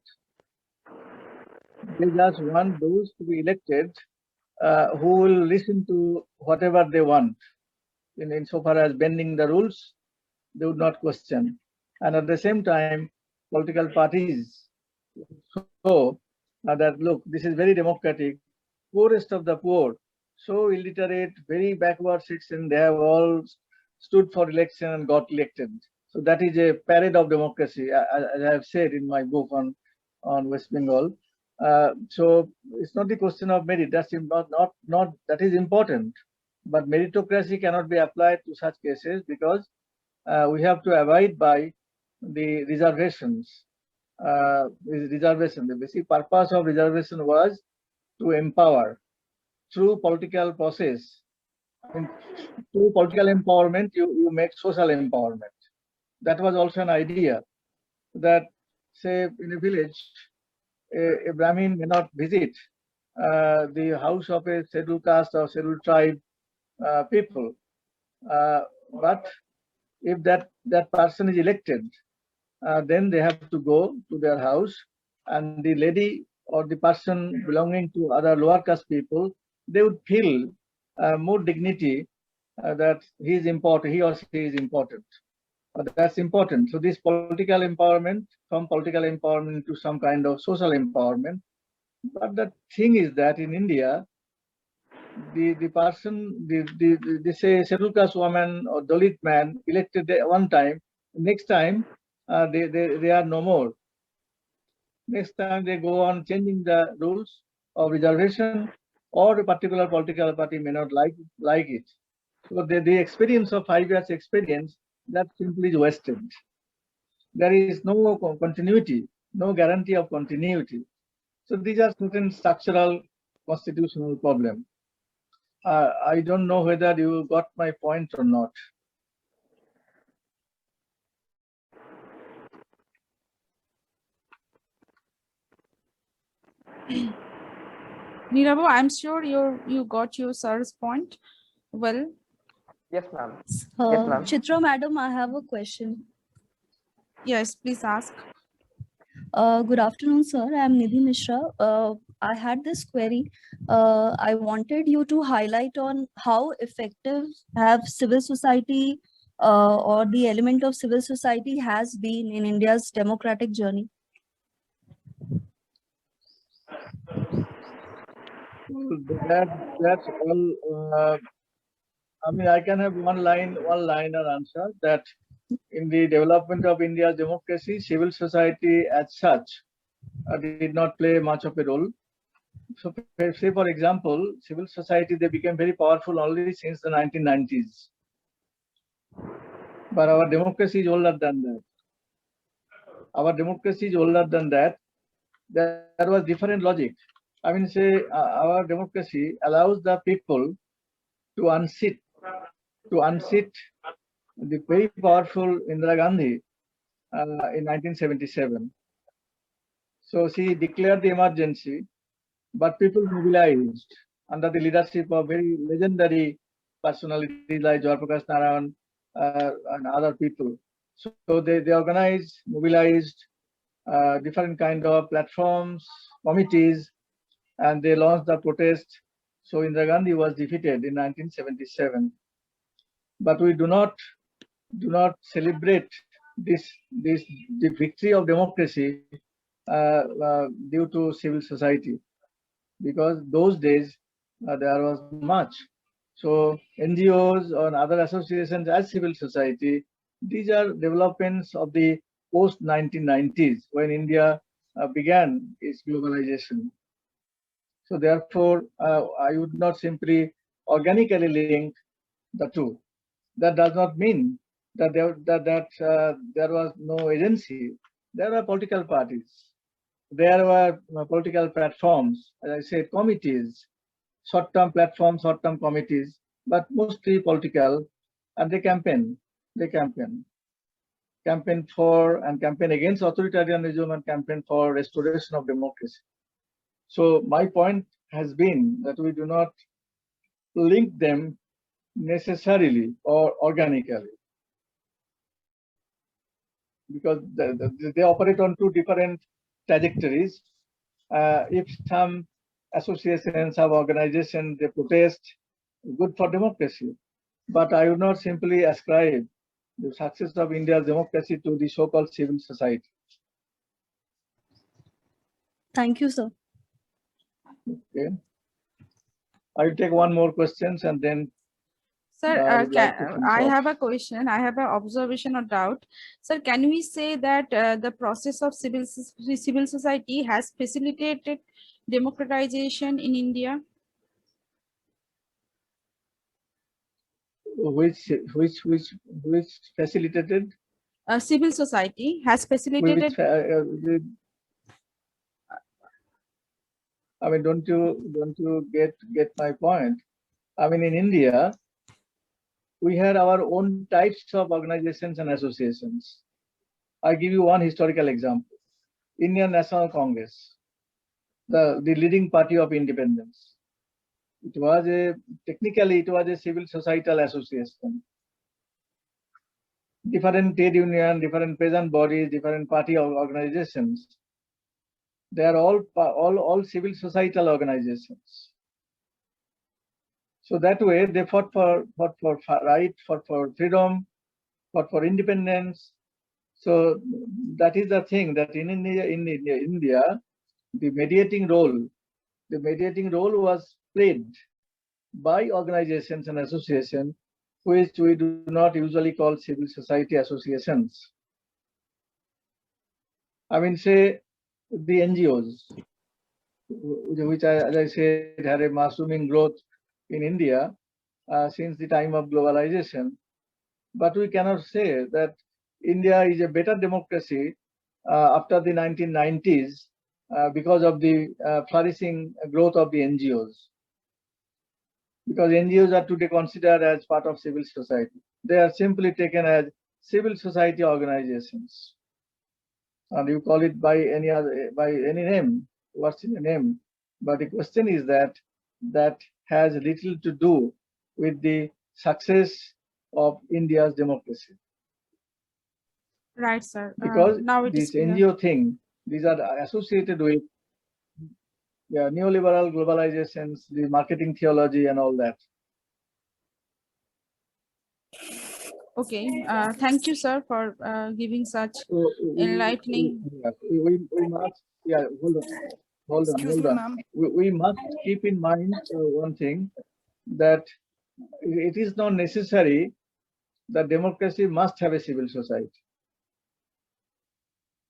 They just want those to be elected who will listen to whatever they want. Insofar as bending the rules, they would not question. And at the same time, political parties show that, look, this is very democratic. Poorest of the poor, so illiterate, very backward citizen, they have all stood for election and got elected. So that is a parade of democracy, as I have said in my book on West Bengal. So it's not the question of merit. That's not that is important, but meritocracy cannot be applied to such cases because we have to abide by the reservations. The basic purpose of reservation was to empower through political process. Through political empowerment, you make social empowerment. That was also an idea that, say, in a village, a Brahmin may not visit the house of a scheduled caste or scheduled tribe people. But if that person is elected, then they have to go to their house, and the lady or the person belonging to other lower caste people, they would feel more dignity that he or she is important. That's important. So this political empowerment, from political empowerment to some kind of social empowerment. But the thing is that in India, the person, the say scheduled caste woman or Dalit man elected one time, next time they are no more. Next time they go on changing the rules of reservation, or a particular political party may not like it. So the experience of 5 years experience, that simply is wasted. There is no continuity, no guarantee of continuity. So these are certain structural constitutional problems. I don't know whether you got my point or not. Nirabu, I'm sure you got your sir's point. Well. Yes, ma'am. Yes, ma'am. Chitra madam, I have a question. Yes, please ask. Good afternoon, sir. I am Nidhi Mishra. I had this query. I wanted you to highlight on how effective have civil society or the element of civil society has been in India's democratic journey. That's all. I mean, I can have one liner answer that in the development of India's democracy, civil society as such did not play much of a role. So, say for example, civil society, they became very powerful only since the 1990s. But our democracy is older than that. Our democracy is older than that. There was different logic. I mean, say our democracy allows the people to unseat the very powerful Indira Gandhi in 1977. So she declared the emergency, but people mobilized under the leadership of very legendary personalities like Jayaprakash Narayan and other people. So they organized, mobilized different kind of platforms, committees, and they launched the protest. So Indira Gandhi was defeated in 1977. But we do not celebrate the victory of democracy due to civil society, because those days there was much. So NGOs or other associations as civil society, these are developments of the post-1990s when India began its globalization. So therefore, I would not simply organically link the two. That does not mean that there was no agency. There were political parties. There were political platforms, as I said, committees, short-term platforms, short-term committees, but mostly political, and they campaign for and campaign against authoritarianism and campaign for restoration of democracy. So my point has been that we do not link them necessarily or organically, because they operate on two different trajectories. If some associations, some organizations, they protest, good for democracy. But I would not simply ascribe the success of India's democracy to the so-called civil society. Thank you, sir. Okay. I will take one more questions and then Sir, I would like to finish I off. have a question. I have an observation or doubt. Sir, can we say that the process of civil society has facilitated democratization in India? Which facilitated? Civil society has Which, facilitated. I mean, don't you get my point? I mean, in India, we had our own types of organizations and associations. I give you one historical example. Indian National Congress, the leading party of independence. It was technically it was a civil societal association. Different trade union, different peasant bodies, different party organizations. They are all civil societal organizations. So that way they fought for right, fought for freedom, fought for independence. So that is the thing that in India, the mediating role was played by organizations and associations, which we do not usually call civil society associations. I mean, say the NGOs, which, as I said, had a mushrooming growth in India since the time of globalization. But we cannot say that India is a better democracy after the 1990s because of the flourishing growth of the NGOs. Because NGOs are today considered as part of civil society. They are simply taken as civil society organizations. And you call it by any name, what's in the name. But the question is that has little to do with the success of India's democracy. Right, sir. Because now it this is clear. NGO thing, these are associated with neoliberal globalizations, the marketing theology and all that. Okay, thank you, sir, for giving such enlightening. We must, hold on. We must keep in mind one thing, that it is not necessary that democracy must have a civil society.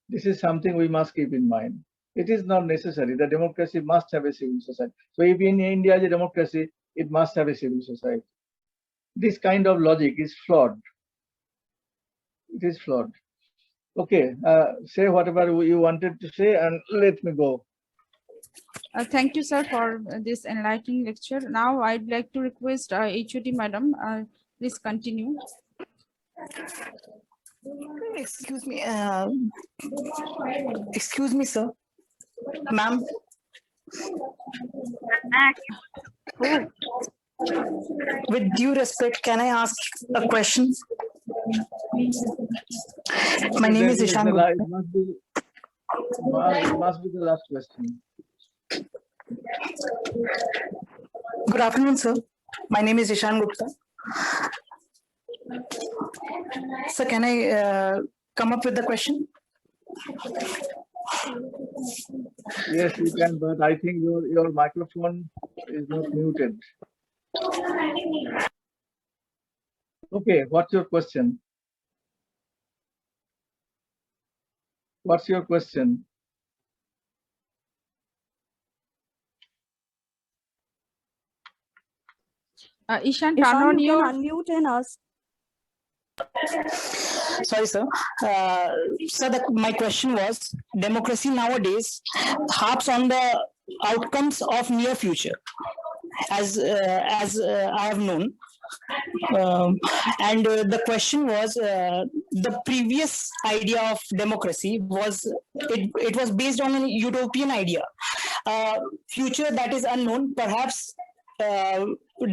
This is something we must keep in mind. It is not necessary that democracy must have a civil society. So if in India is a democracy, it must have a civil society. This kind of logic is flawed. It is flawed. Okay, say whatever you wanted to say and let me go. Thank you, sir, for this enlightening lecture. Now I'd like to request HOD madam, please continue. Excuse me, sir. Ma'am. With due respect, can I ask a question? My name is Ishan Gupta. It must be the last question. Good afternoon, sir. My name is Ishan Gupta. Sir, can I come up with the question? Yes, you can, but I think your microphone is not muted. Okay, what's your question? What's your question? Ishan, Ishan, turn on you your. can unmute and ask. Sorry, sir. Sir, my question was, democracy nowadays harps on the outcomes of near future. As I have known, The question was the previous idea of democracy was it was based on a utopian idea, future that is unknown, perhaps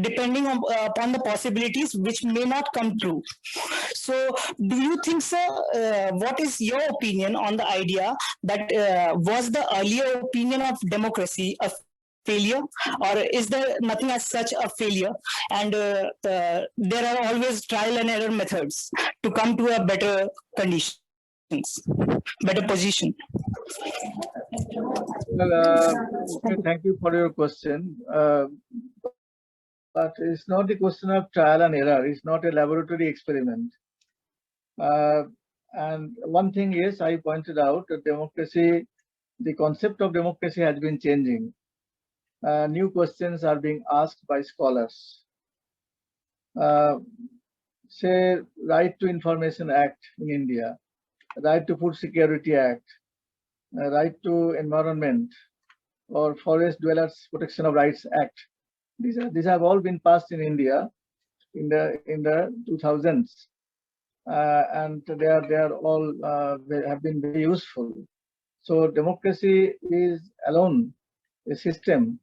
depending upon the possibilities which may not come true. So, do you think, sir, what is your opinion on the idea that was the earlier opinion of democracy a failure, or is there nothing as such a failure, and there are always trial and error methods to come to a better conditions, better position? Well, okay, thank you for your question. But it's not the question of trial and error. It's not a laboratory experiment. And one thing is, I pointed out that democracy, the concept of democracy has been changing. New questions are being asked by scholars. Say, Right to Information Act in India, Right to Food Security Act, Right to Environment, or Forest Dwellers Protection of Rights Act. These have all been passed in India in the 2000s, and they are all they have been very useful. So democracy is alone a system,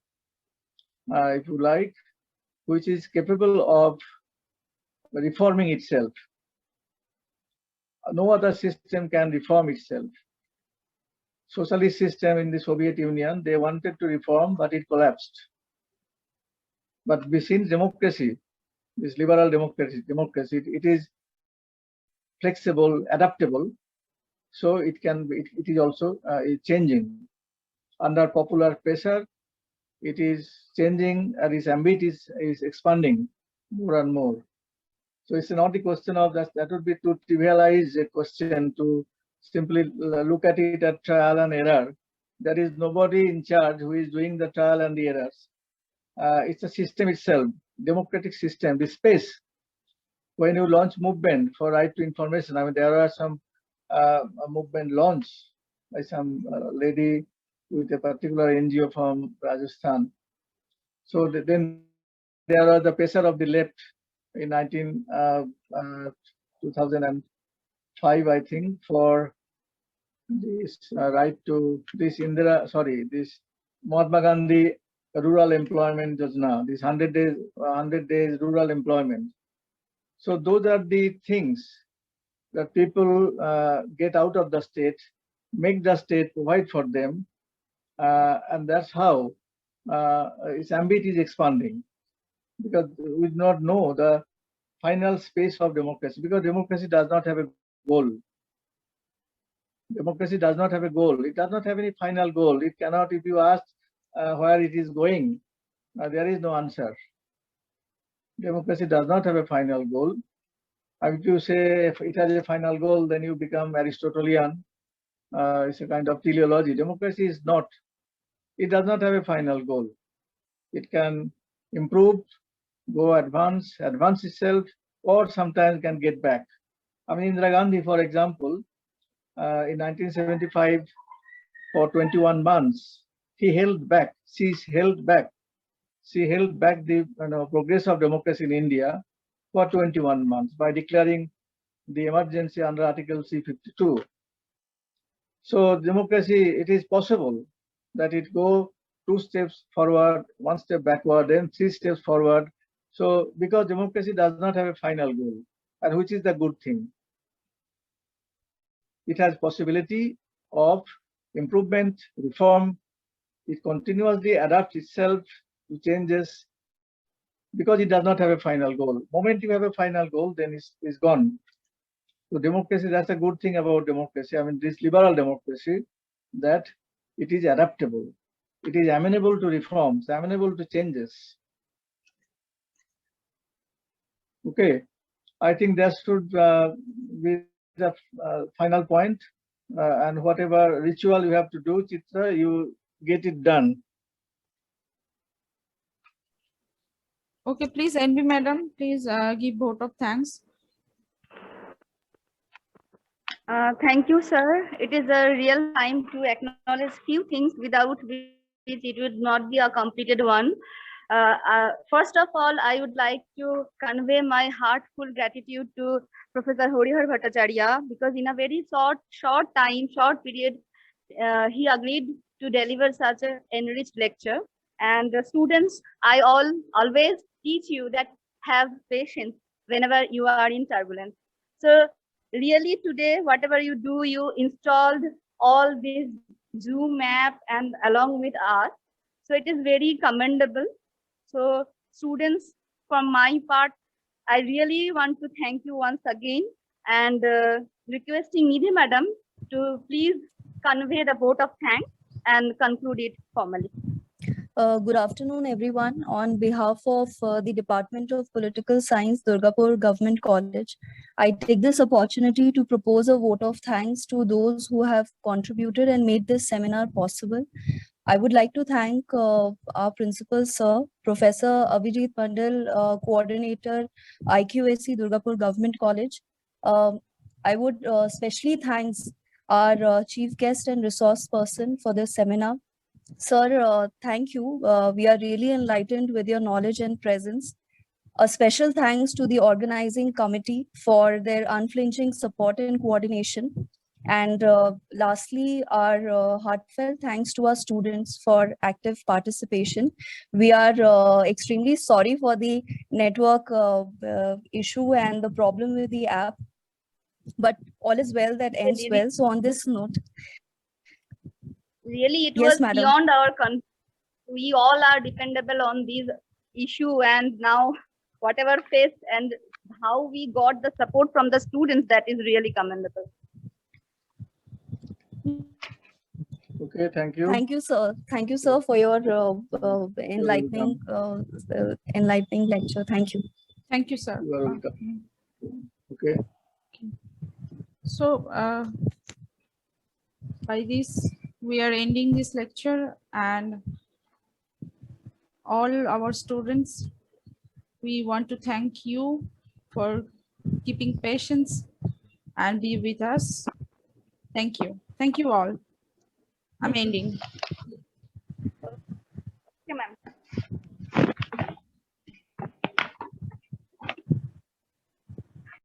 if you like, which is capable of reforming itself. No other system can reform itself. Socialist system in the Soviet Union, they wanted to reform, but it collapsed. But since democracy, this liberal democracy, it is flexible, adaptable, so it is also changing. Under popular pressure, it is changing, and its ambit is expanding more and more. So it's not the question of that would be to trivialize a question, to simply look at it at trial and error. There is nobody in charge who is doing the trial and the errors. It's a system itself, democratic system, the space. When you launch movement for right to information, I mean, there are some movement launched by some lady with a particular NGO from Rajasthan. So then there are the pressure of the left in 2005, I think, for this right to this this Mahatma Gandhi rural employment Yojana, this 100 days rural employment. So those are the things that people get out of the state, make the state provide for them, and that's how its ambit is expanding. Because we do not know the final space of democracy, because democracy does not have a goal. Democracy does not have a goal. It does not have any final goal. It cannot, if you ask where it is going, there is no answer. Democracy does not have a final goal. And if you say if it has a final goal, then you become Aristotelian. It's a kind of teleology. Democracy is not. It does not have a final goal. It can improve, go advance itself, or sometimes can get back. I mean, Indira Gandhi, for example, in 1975, for 21 months, she held back the progress of democracy in India for 21 months by declaring the emergency under Article C52. So democracy, it is possible that it go 2 steps forward, 1 step backward, then 3 steps forward. So because democracy does not have a final goal, and which is the good thing. It has possibility of improvement, reform. It continuously adapts itself to changes because it does not have a final goal. Moment you have a final goal, then it's gone. So democracy, that's a good thing about democracy. I mean, this liberal democracy, that it is adaptable. It is amenable to reforms, amenable to changes. Okay, I think that should be the final point. And whatever ritual you have to do, Chitra, you get it done. Okay, please, NB madam, please give vote of thanks. Thank you, sir. It is a real time to acknowledge few things without which it would not be a completed one. First of all, I would like to convey my heartful gratitude to Professor Harihar Bhattacharya, because in a very short period, he agreed to deliver such an enriched lecture. And the students, I always teach you that have patience whenever you are in turbulence. So really today, whatever you do, you installed all these Zoom app and along with us. So it is very commendable. So students, from my part, I really want to thank you once again, and requesting Nidhi Madam to please convey the vote of thanks and conclude it formally. Good afternoon, everyone. On behalf of the Department of Political Science, Durgapur Government College, I take this opportunity to propose a vote of thanks to those who have contributed and made this seminar possible. I would like to thank our principal, sir, Professor Abhijit Mandal, coordinator, IQAC Durgapur Government College. I would especially thank our chief guest and resource person for this seminar. Sir, thank you. We are really enlightened with your knowledge and presence. A special thanks to the organizing committee for their unflinching support and coordination. And lastly, our heartfelt thanks to our students for active participation. We are extremely sorry for the network issue and the problem with the app, but all is well that ends well. So on this note, really, it yes, was madam. beyond our control. We all are dependable on these issue, and now whatever faced and how we got the support from the students, that is really commendable. Okay, thank you. Thank you, sir. Thank you, sir, for your enlightening lecture. Thank you. Thank you, sir. You are welcome. Okay. So by this, we are ending this lecture, and all our students, we want to thank you for keeping patience and be with us. Thank you. Thank you all. I'm ending.